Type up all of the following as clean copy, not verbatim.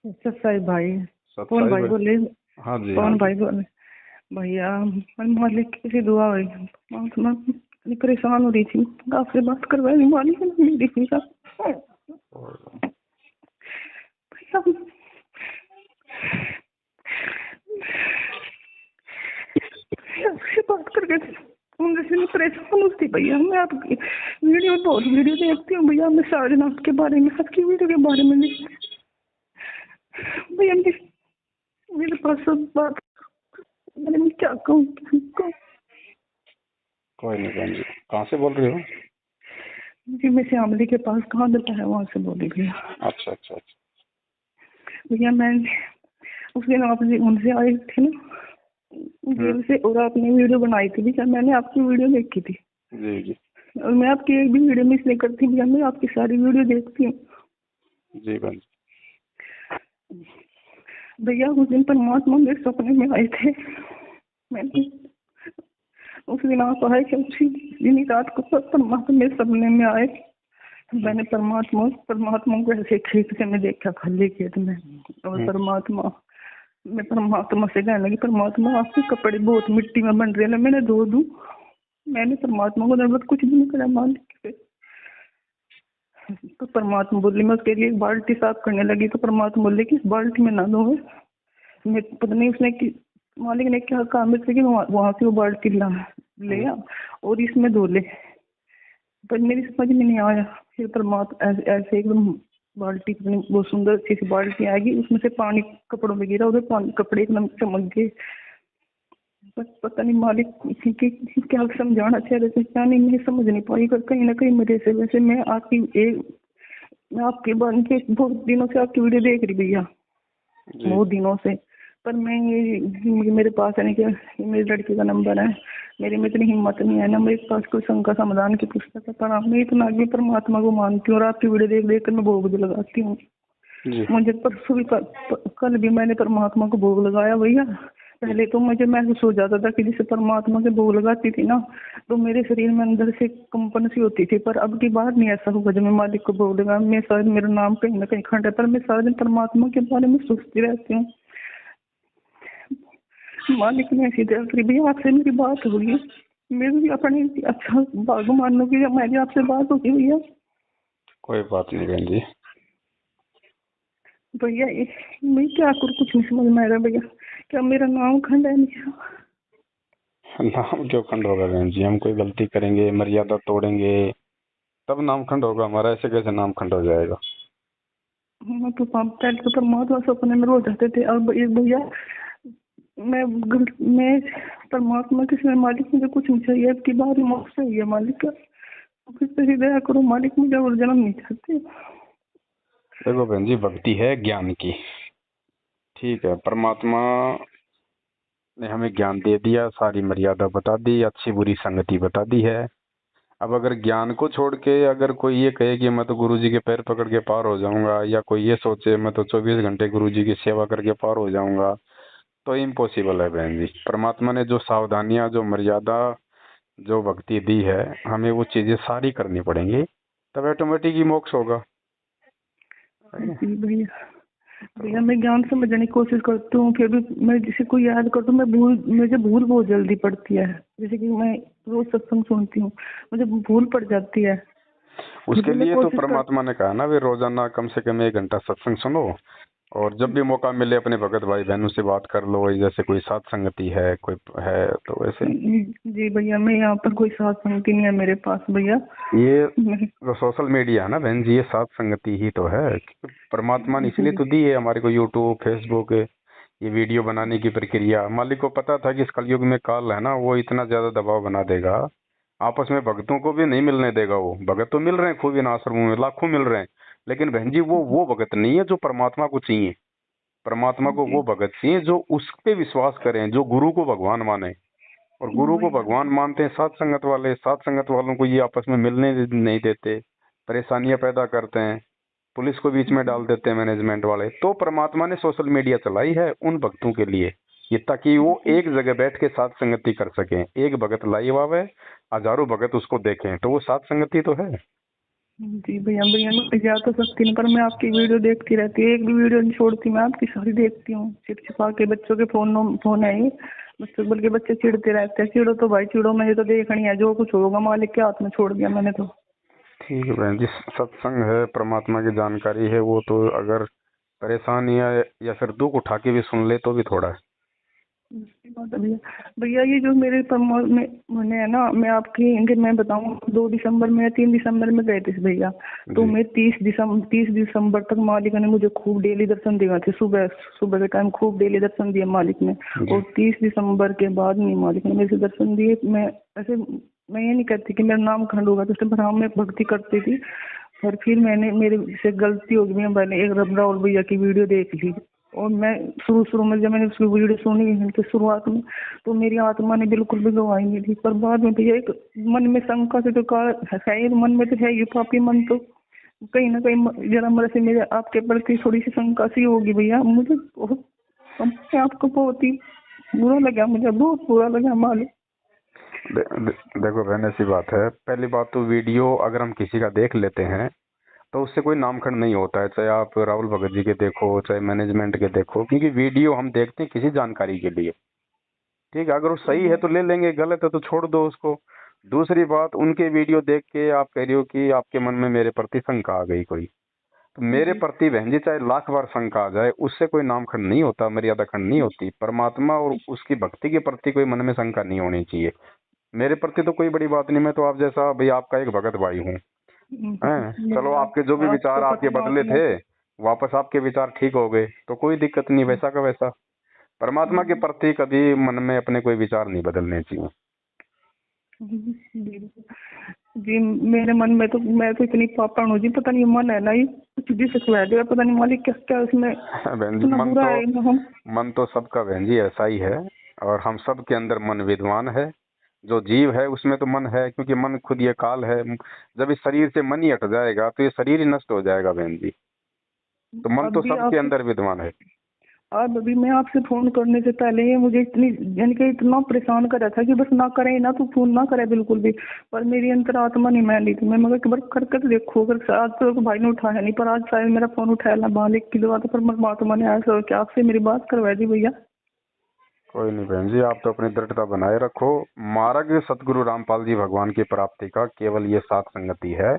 सत्साई भाई। कौन सत्साई भाई भाई। बोले? हाँ जी, हाँ कौन जी। भाई बोले? भैया मैं मालिक की दुआ हुई, मैं इतनी परेशान हो रही थी, आपसे बात करवाई मालिक ने मेरी भैया। भैया आपसे बात करके जैसे मैं परेशान होती भैया। मैं आपकी बहुत वीडियो देखती हूँ भैया। मैं सारनाथ के बारे में, आपकी वीडियो के बारे में भैया मेरे पास सब बात, मैंने क्या कहूँ तुमको। कोई नहीं बहन जी, कहाँ से बोल रही हो? जी मैं श्यामली के पास कहाँ देता है वहाँ से बोली भैया। अच्छा अच्छा अच्छा। भैया मैं उस दिन आप उनसे आए थे ना जेल से, और आपने वीडियो बनाई थी भैया। मैंने आपकी वीडियो देखी थी जी जी और मैं आपकी एक भी वीडियो मिस नहीं करती भैया। मैं आपकी सारी वीडियो देखती हूँ जी बहन जी। भैया। उस दिन परमात्मा मेरे सपने में आए थे। मैंने उस दिन आप आए थे, उसी दिन रात को परमात्मा मेरे सपने में आए। मैंने परमात्मा को ऐसे खेत से मैं देखा, खाली खेत में। और मैं परमात्मा से कहने लगी, परमात्मा आपके कपड़े बहुत मिट्टी में बन रहे हैं, मैंने धो दूं। मैंने परमात्मा को धन्यवाद कुछ भी नहीं करा मालिक से। तो परमात्मा बोली, मैं उसके लिए एक बाल्टी साफ करने लगी तो परमात्मा बोले कि इस बाल्टी में ना धो। मैं पता नहीं उसने कि मालिक ने क्या कहा मेरे से कि वहां से वो बाल्टी ले आ और इसमें धो ले। पर मेरी समझ में नहीं आया। फिर परमात्मा ऐसे एकदम बाल्टी, बहुत सुंदर अच्छी सी बाल्टी आएगी, उसमें से पानी कपड़ों में गिरा, उधर पानी कपड़े एकदम चमक गए। बस पता नहीं मालिक कि क्या समझाना चाह रहे थे क्या नहीं, मैं समझ नहीं पाई। पर कहीं ना कहीं मेरे से वैसे मैं आपके बारे के बहुत दिनों से आपकी वीडियो देख रही भैया, जी बहुत दिनों से। पर मैं ये मेरे पास है नहीं कि मेरी लड़की का नंबर है, मेरे में इतनी हिम्मत नहीं है ना मेरे पास कोई शंका समाधान की पुस्तक है। पर मैं इतना आगे परमात्मा को मानती हूँ और आपकी वीडियो देख देख कर मैं भोग लगाती हूँ। जी। मुझे परसों भी कल भी मैंने परमात्मा को भोग लगाया भैया। पहले तो मुझे महसूस हो जाता था कि जैसे परमात्मा के भोग लगाती थी ना तो मेरे शरीर में अंदर से कंपन सी होती थी। पर अब की बार नहीं ऐसा हुआ। जब मैं मालिक को भोग लगा, मैं शायद मेरा नाम कहीं ना कहीं खंड है, पर मैं सारा दिन परमात्मा के बारे में सोचती रहती हूँ। मालिक ने ऐसी दया करी भैया, आपसे मेरी बात हुई। मेरे भी अपने अच्छा भाग मानो कि मेरी आपसे बात होगी भैया। कोई बात नहीं बहन जी। भैया मैं क्या करूँ, कुछ नहीं समझ में आ रहा भैया। क्या मेरा नाम खंड है? नहीं नाम क्यों खंड होगा बहन जी? हम कोई गलती करेंगे, मर्यादा तोड़ेंगे, तब नाम खंड होगा हमारा। ऐसे कैसे नाम खंड हो जाएगा? हाँ, तो पहले तो परमात्मा सपने में रोज आते थे। अब ये भैया मैं परमात्मा के समय मालिक मुझे कुछ नहीं चाहिए, अब की बार मोक्ष चाहिए मालिक का। फिर से हृदय करो मालिक, मुझे और जन्म नहीं चाहते। देखो बहन जी, भक्ति है ज्ञान की। ठीक है, परमात्मा ने हमें ज्ञान दे दिया, सारी मर्यादा बता दी, अच्छी बुरी संगति बता दी है। अब अगर ज्ञान को छोड़ के अगर कोई ये कहे कि मैं तो गुरुजी के पैर पकड़ के पार हो जाऊंगा, या कोई ये सोचे मैं तो 24 घंटे गुरुजी की सेवा करके पार हो जाऊंगा, तो इम्पॉसिबल है बहन जी। परमात्मा ने जो सावधानियां, जो मर्यादा, जो भक्ति दी है, हमें वो चीजें सारी करनी पड़ेंगी, तब ऑटोमेटिक ही मोक्ष होगा। जी भैया। भैया मैं ज्ञान समझने की कोशिश करती हूँ, फिर भी मैं जिसे कोई याद करता हूँ मुझे भूल बहुत जल्दी पड़ती है। जैसे कि मैं रोज सत्संग सुनती हूँ, मुझे भूल पड़ जाती है। फिर उसके भी मैं लिए तो कोशिश कर परमात्मा ने कहा ना, वे रोजाना कम से कम 1 घंटा सत्संग सुनो, और जब भी मौका मिले अपने भगत भाई बहनों से बात कर लो। जैसे कोई साथ संगति है, कोई है, तो वैसे जी भैया। मैं यहाँ पर कोई साथ संगति नहीं है मेरे पास भैया। ये जो सोशल मीडिया है ना बहन जी, ये साथ संगति ही तो है। परमात्मा ने इसलिए तो दी है हमारे को यूट्यूब, फेसबुक, ये वीडियो बनाने की प्रक्रिया। मालिक को पता था कि इस कलयुग में काल है ना, वो इतना ज्यादा दबाव बना देगा, आपस में भक्तों को भी नहीं मिलने देगा। वो भगत तो मिल रहे हैं खूब इन आश्रमों में, लाखों मिल रहे हैं, लेकिन बहन जी वो भगत नहीं है जो परमात्मा को चाहिए। परमात्मा को वो जी भगत चाहिए जो उस पे विश्वास करें, जो गुरु को भगवान माने। और गुरु को भैया। भगवान मानते हैं सात संगत वाले। सात संगत वालों को ये आपस में मिलने नहीं देते, परेशानियां पैदा करते हैं, पुलिस को बीच में डाल देते हैं मैनेजमेंट वाले। तो परमात्मा ने सोशल मीडिया चलाई है उन भक्तों के लिए, ये ताकि वो एक जगह बैठ के साथ संगति कर सकें। एक भगत लाइव आवे, हजारों भगत उसको देखें, तो वो साथ संगति तो है। जी भैया, भैया मैं जा तो सकती नहीं, पर मैं आपकी वीडियो देखती रहती हूँ, एक भी वीडियो नहीं छोड़ती, मैं आपकी सारी देखती हूँ। छिप छिपा के बच्चों के फोन है ये, बच्चों बल्कि बच्चे चिढ़ते रहते हैं। चिड़ो तो भाई चिड़ो, मुझे तो देखनी है, जो कुछ होगा मालिक के हाथ में छोड़ दिया मैंने तो। ठीक है बहन जी, सत्संग है, परमात्मा की जानकारी है, वो तो अगर परेशानी है या फिर दुख उठा के भी सुन ले तो भी थोड़ा है। सही बात है भैया। भैया ये जो मेरे मैंने है ना, मैं आपकी इनके मैं बताऊँ, 2 दिसंबर में 3 दिसंबर में गए थे भैया। तो जी मैं 30 दिसंबर तक मालिक ने मुझे खूब डेली दर्शन दिए थे, सुबह सुबह के टाइम खूब डेली दर्शन दिए मालिक ने। जी और 30 दिसंबर के बाद नहीं मालिक ने मेरे से दर्शन दिए। मैं ऐसे, मैं ये नहीं कहती कि मेरा नाम खंड होगा तो पर हाँ मैं भक्ति करती थी। पर फिर मैंने, मेरे से गलती हो गई, मैंने एक राहुल भैया की वीडियो देख ली। और मैं शुरू शुरू में जब मैंने उसकी वीडियो सुनी तो शुरुआत में तो मेरी आत्मा ने बिल्कुल भी गवाही नहीं थी। पर बाद में भैया एक मन में शंका से तो है ही, मन में तो है ही पापी मन, तो कहीं ना कहीं जरा मेरे से मेरे आपके प्रति थोड़ी सी शंका सी होगी भैया। मुझे बहुत, अपने आपको बहुत ही बुरा लगा, मुझे बहुत बुरा लगा मालिक। देखो बहन, ऐसी बात है, पहली बात तो वीडियो अगर हम किसी का देख लेते हैं तो उससे कोई नामखंड नहीं होता है, चाहे आप राहुल भगत जी के देखो चाहे मैनेजमेंट के देखो, क्योंकि वीडियो हम देखते हैं किसी जानकारी के लिए। ठीक है, अगर वो सही है तो ले लेंगे, गलत है तो छोड़ दो उसको। दूसरी बात, उनके वीडियो देख के आप कह रही हो कि आपके मन में मेरे प्रति शंका आ गई कोई, तो मेरे जी प्रति बहन जी चाहे लाख बार शंका आ जाए, उससे कोई नामखंड नहीं होता, मर्यादा खंड नहीं होती। परमात्मा और उसकी भक्ति के प्रति कोई मन में शंका नहीं होनी चाहिए। मेरे प्रति तो कोई बड़ी बात नहीं, मैं तो आप जैसा भाई आपका एक भगत भाई हूँ। हैं, चलो भैया, आपके जो भी आपको विचार आपके बदले परमात्मा, थे, वापस आपके विचार ठीक हो गए तो कोई दिक्कत नहीं, वैसा का वैसा। परमात्मा के प्रति कभी मन में अपने कोई विचार नहीं बदलने चाहिए। जी जी, मेरे मन में तो, मैं तो इतनी पापड़ हूँ जी, पता नहीं मन है ना ये कुछ भी सचवा देगा, पता नहीं मालिक क्या क्या उसमें बहन जी, इतना बुरा है ना हम। मन तो सबका बहन जी ऐसा ही है, और हम सब के अंदर मन विद्वान है। जो जीव है उसमें तो मन है, क्योंकि मन खुद ये काल है। जब इस शरीर से मन ही हट जाएगा तो ये शरीर ही नष्ट हो जाएगा बहन जी। तो मन तो अभी सबके आप, अंदर विद्वान है। अब अभी मैं आपसे फोन करने से पहले ये मुझे इतनी, यानी कि इतना परेशान कर रहा था कि बस ना करे ना, तू फोन ना करे बिल्कुल भी। पर मेरी अंतरात्मा नहीं मान रही थी, मैं मगर एक बार करके तो देखो, अगर आज तो भाई ने उठाया नहीं, पर आज शायद मेरा फोन उठाया ना मालिक की दुआ, तो पर परमात्मा ने ऐसा कि आपसे मेरी बात करवा दी भैया। कोई नहीं बहन जी, आप तो अपनी दृढ़ता बनाए रखो। मार्ग सतगुरु रामपाल जी भगवान की प्राप्ति का केवल ये सात संगति है।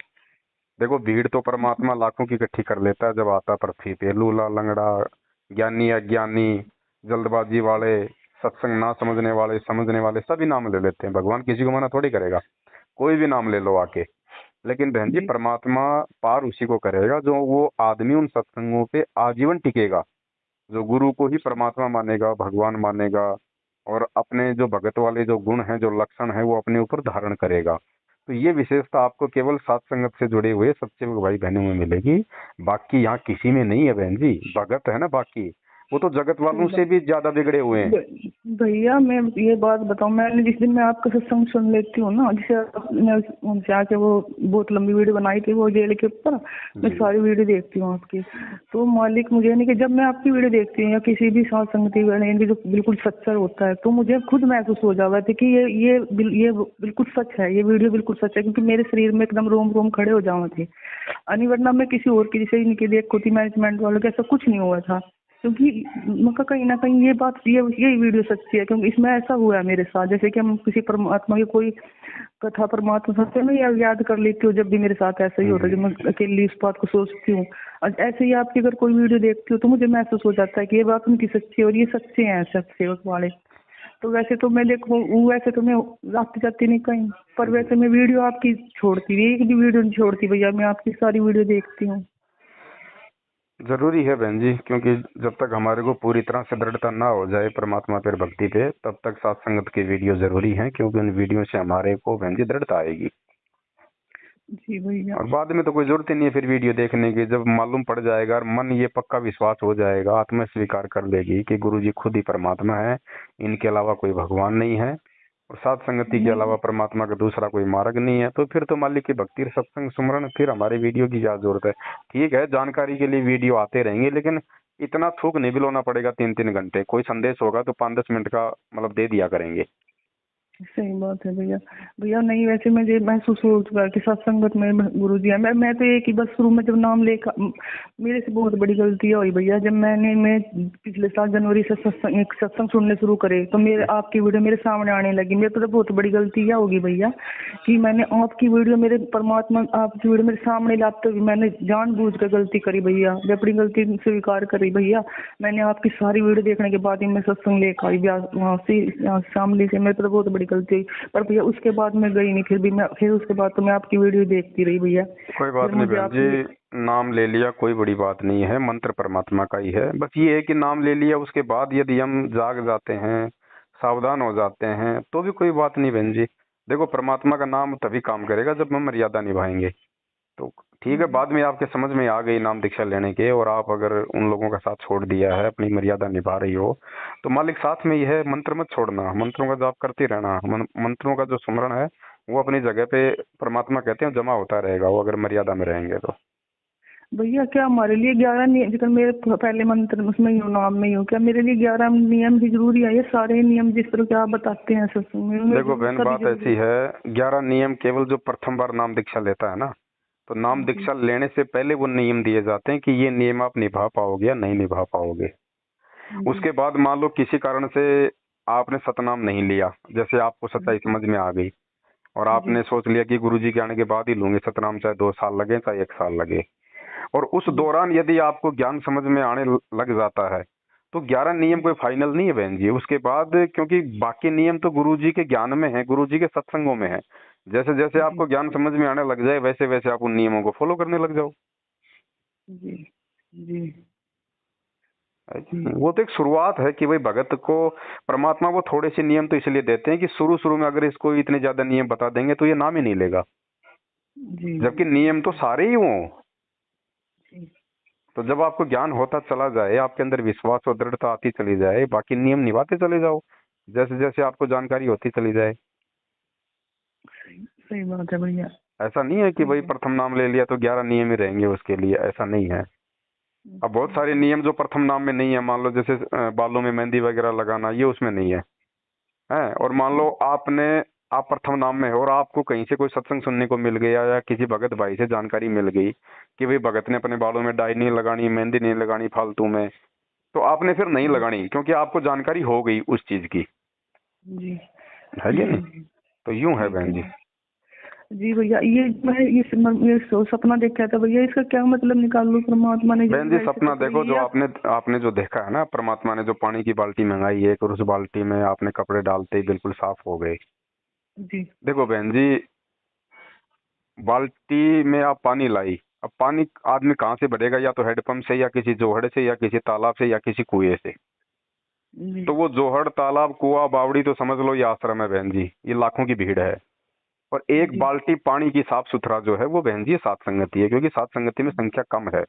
देखो, भीड़ तो परमात्मा लाखों की इकट्ठी कर लेता है जब आता पृथ्वी पे। लूला लंगड़ा, ज्ञानी अज्ञानी, जल्दबाजी वाले, सत्संग ना समझने वाले, समझने वाले, सभी नाम ले लेते हैं। भगवान किसी को मना थोड़ी करेगा, कोई भी नाम ले लो आके। लेकिन बहन जी, जी परमात्मा पार उसी को करेगा जो वो आदमी उन सत्संगों पे आजीवन टिकेगा, जो गुरु को ही परमात्मा मानेगा, भगवान मानेगा, और अपने जो भगत वाले जो गुण हैं, जो लक्षण है, वो अपने ऊपर धारण करेगा। तो ये विशेषता आपको केवल सात संगत से जुड़े हुए सच्चे भाई बहनों में मिलेगी, बाकी यहाँ किसी में नहीं है बहन जी। भगत है ना बाकी, वो तो जगत सही वालों से बात। भी ज्यादा बिगड़े हुए हैं। भैया मैं ये बात बताऊं, मैंने जिस दिन मैं आपका सत्संग सुन लेती हूँ ना, जैसे मैं उनसे आके वो बहुत लंबी वीडियो बनाई थी वो जेल के ऊपर, मैं जी सारी वीडियो देखती हूँ आपकी। तो मालिक मुझे नहीं कि जब मैं आपकी वीडियो देखती हूँ या किसी भी साथ संगति वाले इनकी जो बिल्कुल सच्चा होता है, तो मुझे खुद महसूस हो जाता है कि ये बिल्कुल सच है, ये वीडियो बिल्कुल सच है, क्योंकि मेरे शरीर में एकदम रोम रोम खड़े हो जाओ थे। वरना मैं किसी और की, जैसे इनकी देखो थी मैनेजमेंट वालों के, ऐसा कुछ नहीं हुआ था। क्योंकि मका कहीं ना कहीं ये बात, ये वीडियो सच्ची है, क्योंकि इसमें ऐसा हुआ है मेरे साथ। जैसे कि हम किसी परमात्मा की कोई कथा परमात्मा सत्य में याद कर लेती हूँ, जब भी मेरे साथ ऐसा ही होता है, जब मैं अकेली इस बात को सोचती हूँ। और ऐसे ही आपकी अगर कोई वीडियो देखती हूँ तो मुझे महसूस हो जाता है कि ये बात उनकी सच्ची है और ये सच्चे हैं सत्सेवक वाले। तो वैसे तो मैं देखो, वैसे तो मैं आती जाती नहीं कहीं, पर वैसे मैं वीडियो आपकी छोड़ती नहीं, एक भी वीडियो नहीं छोड़ती भैया, मैं आपकी सारी वीडियो देखती हूँ। जरूरी है बहन जी, क्योंकि जब तक हमारे को पूरी तरह से दृढ़ता ना हो जाए परमात्मा पर, भक्ति पे, तब तक सात संगत की वीडियो जरूरी है, क्योंकि उन वीडियो से हमारे को बहन जी दृढ़ता आएगी। जी भैया। और बाद में तो कोई जरूरत ही नहीं है फिर वीडियो देखने की। जब मालूम पड़ जाएगा और मन ये पक्का विश्वास हो जाएगा, आत्मा स्वीकार कर लेगी कि गुरु जी खुद ही परमात्मा है, इनके अलावा कोई भगवान नहीं है, और सात संगति के अलावा परमात्मा का दूसरा कोई मार्ग नहीं है, तो फिर तो मालिक की भक्ति, सत्संग, सुमरन, फिर हमारी वीडियो की क्या जरूरत है। ठीक है, जानकारी के लिए वीडियो आते रहेंगे, लेकिन इतना थूक नहीं बिलोना पड़ेगा 3-3 घंटे। कोई संदेश होगा तो 5-10 मिनट का मतलब दे दिया करेंगे। सही बात है भैया। भैया नहीं, वैसे मुझे महसूस हो चुका है कि सत्संगत में गुरु जी है। मैं तो एक ही बस शुरू में जब नाम लेकर मेरे से बहुत बड़ी गलती हुई भैया। जब मैं पिछले साल जनवरी से एक सत्संग सुनने शुरू करे तो मेरे आपकी वीडियो मेरे सामने आने लगी। मेरे तो बहुत बड़ी गलती यह होगी भैया कि मैंने आपकी वीडियो मेरे परमात्मा आपकी वीडियो मेरे सामने लाते हुए मैंने जानबूझ कर गलती करी भैया। मैं अपनी गलती स्वीकार करी भैया। मैंने आपकी सारी वीडियो देखने के बाद ही मैं सत्संग लेकर आई वहाँ से शामली से। मेरे तो बहुत बड़ी गलती हुई। पर भैया उसके बाद मैं गई नहीं, फिर उसके बाद तो मैं आपकी वीडियो देखती रही भैया। कोई बात फिर नहीं मुझे बहन आपकी जी, नाम ले लिया कोई बड़ी बात नहीं है, मंत्र परमात्मा का ही है। बस ये है कि नाम ले लिया, उसके बाद यदि हम जाग जाते हैं, सावधान हो जाते हैं, तो भी कोई बात नहीं बहन जी। देखो, परमात्मा का नाम तभी काम करेगा जब हम मर्यादा निभाएंगे। तो ठीक है, बाद में आपके समझ में आ गई नाम दीक्षा लेने के, और आप अगर उन लोगों का साथ छोड़ दिया है, अपनी मर्यादा निभा रही हो, तो मालिक साथ में ही है। मंत्र मत छोड़ना, मंत्रों का जाप करते रहना। मंत्रों का जो सुमरण है वो अपनी जगह पे परमात्मा कहते हैं जमा होता रहेगा, वो अगर मर्यादा में रहेंगे तो। भैया क्या हमारे लिए 11 नियम, जितना मेरे पहले मंत्र उसमें ही हूँ, नाम में ही हूँ, क्या मेरे लिए 11 नियम ही जरूरी है? ये सारे नियम जिस तरह के आप बताते हैं सत्संग में उनमें देखो बहन, सभी बात जरूरी ऐसी है, 11 नियम केवल जो प्रथम बार नाम दीक्षा लेता है ना, तो नाम है? जी दीक्षा लेने से पहले वो नियम दिए जाते हैं कि ये नियम आप निभा पाओगे या नहीं निभा पाओगे। जी उसके बाद मान लो किसी कारण से आपने सतनाम नहीं लिया, जैसे आपको सच्चाई समझ में आ गई और जी आपने सोच लिया कि गुरुजी के आने के बाद ही लूंगी सतनाम, चाहे 2 साल लगे चाहे 1 साल लगे, और उस जी दौरान यदि आपको ज्ञान समझ में आने लग जाता है, तो 11 नियम कोई फाइनल नहीं है बहन जी। उसके बाद, क्योंकि बाकी नियम तो गुरुजी के ज्ञान में है, गुरुजी के सत्संगों में है। जैसे जैसे जी आपको ज्ञान समझ में आने लग जाए, वैसे वैसे आप उन नियमों को फॉलो करने लग जाओ। जी जी जी वो तो एक शुरुआत है कि भाई भगत को परमात्मा वो थोड़े से नियम तो इसलिए देते हैं कि शुरू शुरू में अगर इसको इतने ज्यादा नियम बता देंगे तो ये नाम ही नहीं लेगा, जी जबकि नियम तो सारे ही हों। जी तो जब आपको ज्ञान होता चला जाए, आपके अंदर विश्वास और दृढ़ता आती चली जाए, बाकी नियम निभाते चले जाओ जैसे जैसे आपको जानकारी होती चली जाए। सही सही बात है भैया। ऐसा नहीं है कि सही भाई बात। प्रथम नाम ले लिया तो 11 नियम ही रहेंगे उसके लिए, ऐसा नहीं है। अब बहुत सारे नियम जो प्रथम नाम में नहीं है, मान लो जैसे बालों में मेहंदी वगैरह लगाना, ये उसमें नहीं है। है, और मान लो आप प्रथम नाम में हो और आपको कहीं से कोई सत्संग सुनने को मिल गया या किसी भगत भाई से जानकारी मिल गई कि भाई भगत ने अपने बालों में डाई नहीं लगानी, मेहंदी नहीं लगानी फालतू में, तो आपने फिर नहीं जी लगानी क्योंकि आपको जानकारी हो गई उस चीज की। जी है कि नहीं? जी तो यूं है ठीक बहन है। जी। जी भैया, ये मैं ये सपना देखा था भैया, इसका क्या मतलब निकाल लूं? परमात्मा ने बहन जी, वैसे तो सपना कोई देखो, जो या आपने आपने जो देखा है ना, परमात्मा ने जो पानी की बाल्टी मंगाई है, और उस बाल्टी में आपने कपड़े डालते ही बिल्कुल साफ हो गए। जी देखो बहन जी, बाल्टी में आप पानी लाई, अब पानी आदमी कहाँ से भरेगा? या तो हेडपंप से, या किसी जोहड़ से, या किसी तालाब से, या किसी कुएं से। जी तो वो जोहड़, तालाब, कुआं, बावड़ी तो समझ लो ये आश्रम है बहन जी, ये लाखों की भीड़ है। और एक जी बाल्टी पानी की साफ सुथरा जो है वो बहन जी सात संगति है, क्योंकि सात संगति में संख्या कम है,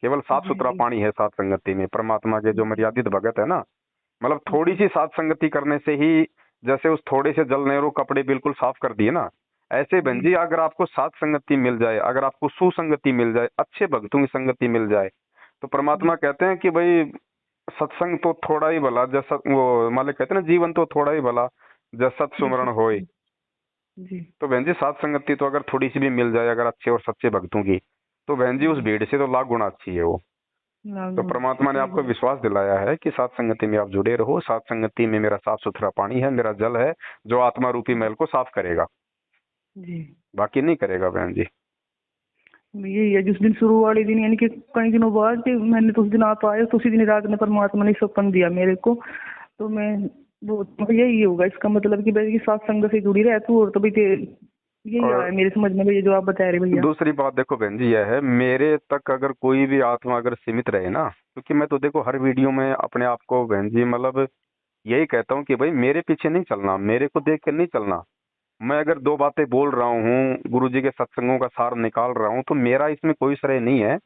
केवल साफ जी सुथरा जी पानी है सात संगति में। परमात्मा के जो जी मर्यादित भगत है ना, मतलब थोड़ी जी सी सात संगति करने से ही, जैसे उस थोड़े से जल नेहरू कपड़े बिल्कुल साफ कर दिए ना, ऐसे बहन जी जी अगर आपको सात संगति मिल जाए, अगर आपको सुसंगति मिल जाए, अच्छे भक्तों की संगति मिल जाए, तो परमात्मा जी कहते हैं कि भाई सत्संग तो थोड़ा ही भला, जैसा वो मालिक कहते हैं ना, जीवन तो थोड़ा ही भला जब सत सुमरण जैसे होए। जी तो बहन जी सात संगति तो अगर थोड़ी सी भी मिल जाए, अगर अच्छे और सच्चे भक्तों की, तो बहन जी उस जी भीड़ से तो लाख गुना अच्छी है वो। तो लागू परमात्मा ने सही आपको बात। विश्वास दिलाया है कि सात संगति में आप जुड़े रहो, सात संगति में मेरा साफ सुथरा पानी है, मेरा जल है, जो आत्मा रूपी जी मैल को साफ करेगा, जी बाकी नहीं करेगा बहन जी। यही है, जिस दिन शुरू वाले दिन यानी कि कई दिनों बाद कि मैंने तो उस दिन आप आए तो उसी दिन रात में परमात्मा ने सपन दिया मेरे को। तो मैं वो मतलब यही होगा इसका मतलब कि भाई सात संग से जुड़ी रहे तू, और तो भाई यही आया और मेरे समझ में भैया जो आप बता रहे भैया। दूसरी बात देखो बहन जी, यह है, मेरे तक अगर कोई भी आत्मा अगर सीमित रहे ना, क्योंकि मैं तो देखो हर वीडियो में अपने आप को बहन जी मतलब यही कहता हूँ कि भाई मेरे पीछे नहीं चलना, मेरे को देख कर नहीं चलना। मैं अगर दो बातें बोल रहा हूँ, गुरुजी के सत्संगों का सार निकाल रहा हूँ, तो मेरा इसमें कोई श्रेय नहीं है,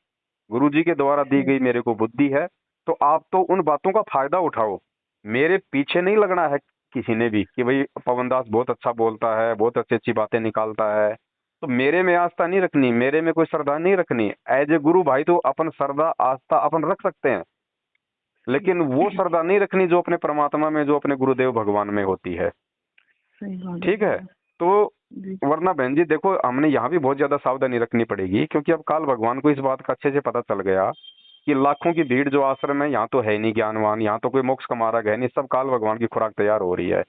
गुरुजी के द्वारा दी गई मेरे को बुद्धि है। तो आप तो उन बातों का फायदा उठाओ, मेरे पीछे नहीं लगना है किसी ने भी कि भाई पवन दास बहुत अच्छा बोलता है, बहुत अच्छी अच्छी बातें निकालता है, तो मेरे में आस्था नहीं रखनी, मेरे में कोई श्रद्धा नहीं रखनी। एज ए गुरु भाई तो अपन श्रद्धा आस्था अपन रख सकते हैं, लेकिन वो श्रद्धा नहीं रखनी जो अपने परमात्मा में, जो अपने गुरुदेव भगवान में होती है। सही बात ठीक है। भैया। तो जी वरना बहन जी देखो, हमने यहाँ भी बहुत ज्यादा सावधानी रखनी पड़ेगी, क्योंकि अब काल भगवान को इस बात का अच्छे से पता चल गया कि लाखों की भीड़ जो आश्रम है, यहाँ तो है नहीं ज्ञानवान, यहाँ तो कोई मोक्ष का मार्ग है नहीं, सब काल भगवान की खुराक तैयार हो रही है।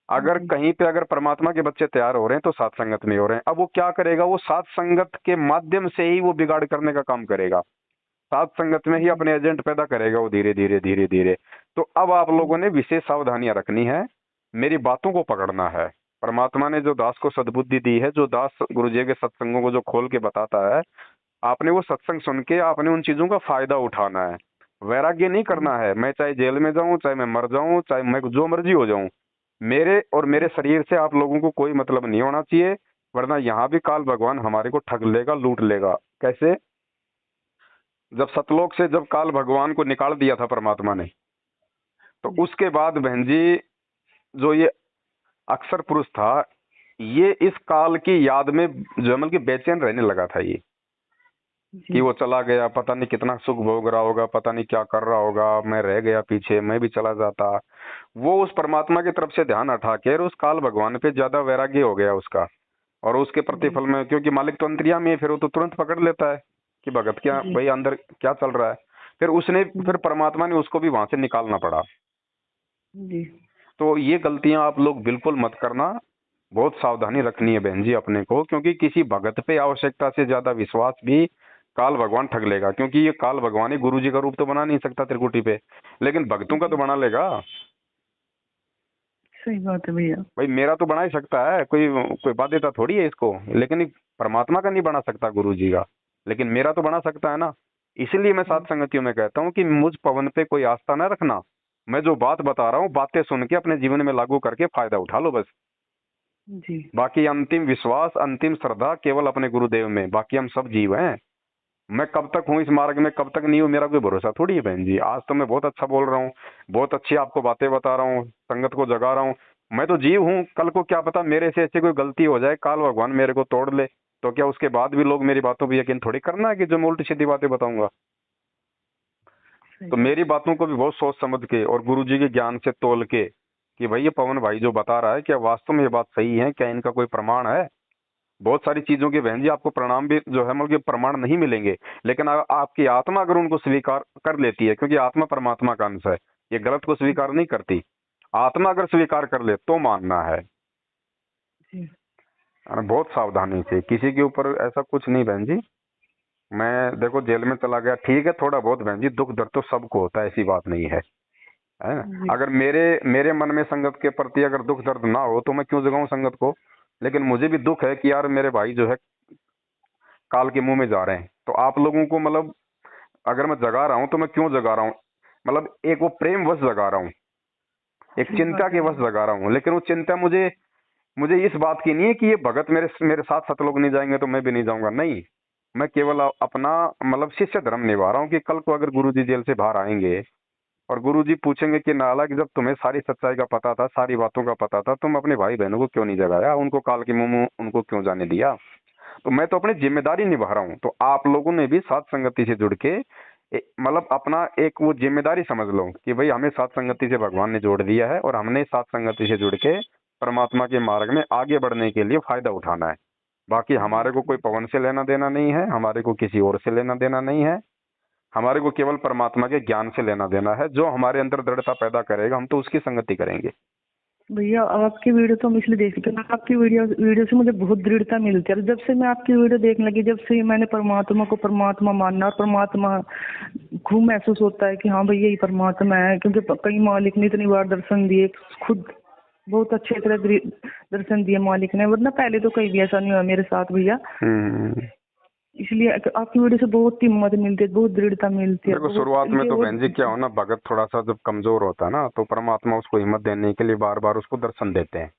अगर जी कहीं पे अगर परमात्मा के बच्चे तैयार हो रहे हैं तो सात संगत में हो रहे हैं। अब वो क्या करेगा, वो सात संगत के माध्यम से ही वो बिगाड़ करने का काम करेगा। सात संगत में ही जी अपने एजेंट पैदा करेगा वो, धीरे धीरे धीरे धीरे। तो अब आप लोगों ने विशेष सावधानियां रखनी है, मेरी बातों को पकड़ना है। परमात्मा ने जो दास को सद्बुद्धि दी है, जो दास गुरु जी के सत्संगों को जो खोल के बताता है, आपने वो सत्संग सुन के आपने उन चीजों का फायदा उठाना है। वैराग्य नहीं करना है। मैं चाहे जेल में जाऊं, चाहे मैं मर जाऊं, चाहे मैं जो मर्जी हो जाऊं, मेरे और मेरे शरीर से आप लोगों को कोई मतलब नहीं होना चाहिए। वरना यहाँ भी काल भगवान हमारे को ठग लेगा, लूट लेगा। कैसे? जब सतलोक से जब काल भगवान को निकाल दिया था परमात्मा ने, तो उसके बाद बहन जी जो ये अक्षर पुरुष था, ये इस काल की याद में जो है मतलब कि बेचैन रहने लगा था ये, कि जी वो चला गया, पता नहीं कितना सुख भोग रहा होगा, पता नहीं क्या कर रहा होगा, मैं रह गया पीछे, मैं भी चला जाता। वो उस परमात्मा की तरफ से ध्यान हटा के और उस काल भगवान पे ज्यादा वैराग्य हो गया उसका। और उसके जी प्रतिफल में, क्योंकि मालिक तो अंतर्यामी है, फिर वो तो तुरंत पकड़ लेता है कि भगत क्या जी भाई अंदर क्या चल रहा है। फिर परमात्मा ने उसको भी वहां से निकालना पड़ा। जी तो ये गलतियां आप लोग बिल्कुल मत करना। बहुत सावधानी रखनी है बहन जी अपने को, क्योंकि किसी भगत पे आवश्यकता से ज्यादा विश्वास भी काल भगवान ठग लेगा। क्योंकि ये काल भगवान ही गुरु जी का रूप तो बना नहीं सकता त्रिकुटी पे, लेकिन भक्तों का तो जी बना लेगा। सही बात है भैया। भाई मेरा तो बना ही सकता है, कोई कोई बाध्यता थोड़ी है इसको, लेकिन ये परमात्मा का नहीं बना सकता गुरु जी का, लेकिन मेरा तो बना सकता है ना। इसीलिए मैं सात संगतियों में कहता हूँ कि मुझ पवन पे कोई आस्था ना रखना। मैं जो बात बता रहा हूँ, बातें सुन के अपने जीवन में लागू करके फायदा उठा लो बस। जी बाकी अंतिम विश्वास, अंतिम श्रद्धा केवल अपने गुरुदेव में। बाकी हम सब जीव हैं। मैं कब तक हूँ इस मार्ग में, कब तक नहीं हूँ, मेरा कोई भरोसा थोड़ी है बहन जी। आज तो मैं बहुत अच्छा बोल रहा हूँ, बहुत अच्छी आपको बातें बता रहा हूँ, संगत को जगा रहा हूँ। मैं तो जीव हूँ, कल को क्या पता मेरे से ऐसी कोई गलती हो जाए, काल भगवान मेरे को तोड़ ले, तो क्या उसके बाद भी लोग मेरी बातों पर यकीन थोड़ी करना है कि जो मैं उल्टी सीधी बातें बताऊंगा। सही तो बात। मेरी बातों को भी बहुत सोच समझ के और गुरु जी के ज्ञान से तोल के कि भाई ये पवन भाई जो बता रहा है, क्या वास्तव में ये बात सही है, क्या इनका कोई प्रमाण है। बहुत सारी चीजों के बहन जी आपको प्रणाम भी जो है मतलब कि प्रमाण नहीं मिलेंगे, लेकिन आपकी आत्मा अगर उनको स्वीकार कर लेती है, क्योंकि आत्मा परमात्मा का अंश है, ये गलत को स्वीकार नहीं करती। आत्मा अगर स्वीकार कर ले तो मानना है। जी बहुत सावधानी से, किसी के ऊपर ऐसा कुछ नहीं बहन जी। मैं देखो जेल में चला गया, ठीक है, थोड़ा बहुत बहन जी दुख दर्द तो सबको होता है, ऐसी बात नहीं है ना। जी अगर मेरे मेरे मन में संगत के प्रति अगर दुख दर्द ना हो तो मैं क्यों जगाऊं संगत को। लेकिन मुझे भी दुख है कि यार मेरे भाई जो है काल के मुंह में जा रहे हैं। तो आप लोगों को मतलब अगर मैं जगा रहा हूं तो मैं क्यों जगा रहा हूं, मतलब एक वो प्रेम वश जगा रहा हूं, एक सही चिंता बात है के वश भैया। जगा रहा हूं। लेकिन वो चिंता मुझे मुझे इस बात की नहीं है कि ये भगत मेरे मेरे साथ सतलोक नहीं जाएंगे तो मैं भी नहीं जाऊंगा, नहीं। मैं केवल अपना मतलब शिष्य धर्म निभा रहा हूँ कि कल को अगर गुरु जी जेल से बाहर आएंगे और गुरु जी पूछेंगे कि नाला कि जब तुम्हें सारी सच्चाई का पता था, सारी बातों का पता था, तुम अपने भाई बहनों को क्यों नहीं जगाया, उनको काल के मुंह में उनको क्यों जाने दिया। तो मैं तो अपनी जिम्मेदारी निभा रहा हूँ। तो आप लोगों ने भी साथ संगति से जुड़ के मतलब अपना एक वो जिम्मेदारी समझ लो कि भाई हमें साथ संगति से भगवान ने जोड़ दिया है और हमने साथ संगति से जुड़ के परमात्मा के मार्ग में आगे बढ़ने के लिए फायदा उठाना है। बाकी जी हमारे को कोई पवन से लेना देना नहीं है, हमारे को किसी और से लेना देना नहीं है। हमारे को केवल परमात्मा के ज्ञान से लेना देना है। जो हमारे अंदर दृढ़ता पैदा करेगा हम तो उसकी संगति करेंगे। भैया आपकी वीडियो तो हम इसलिए देखते हैं, आपकी वीडियो से मुझे बहुत दृढ़ता मिलती है। और जब से मैं आपकी वीडियो देखने लगी, जब से मैंने परमात्मा को परमात्मा मानना और परमात्मा खूब महसूस होता है कि हाँ भैया यही परमात्मा है। क्योंकि कई मालिक ने इतनी बार दर्शन दिए, खुद बहुत अच्छे तरह दर्शन दिए मालिक ने, वरना पहले तो कहीं भी ऐसा नहीं हुआ मेरे साथ भैया। हम्म। इसलिए आपकी वीडियो से बहुत हिम्मत मिलती है, बहुत दृढ़ता मिलती है, देखो बहुत शुरुआत में ये तो और बहन जी क्या हो ना, भगत थोड़ा सा जब कमजोर होता है ना तो परमात्मा उसको हिम्मत देने के लिए बार बार उसको दर्शन देते हैं।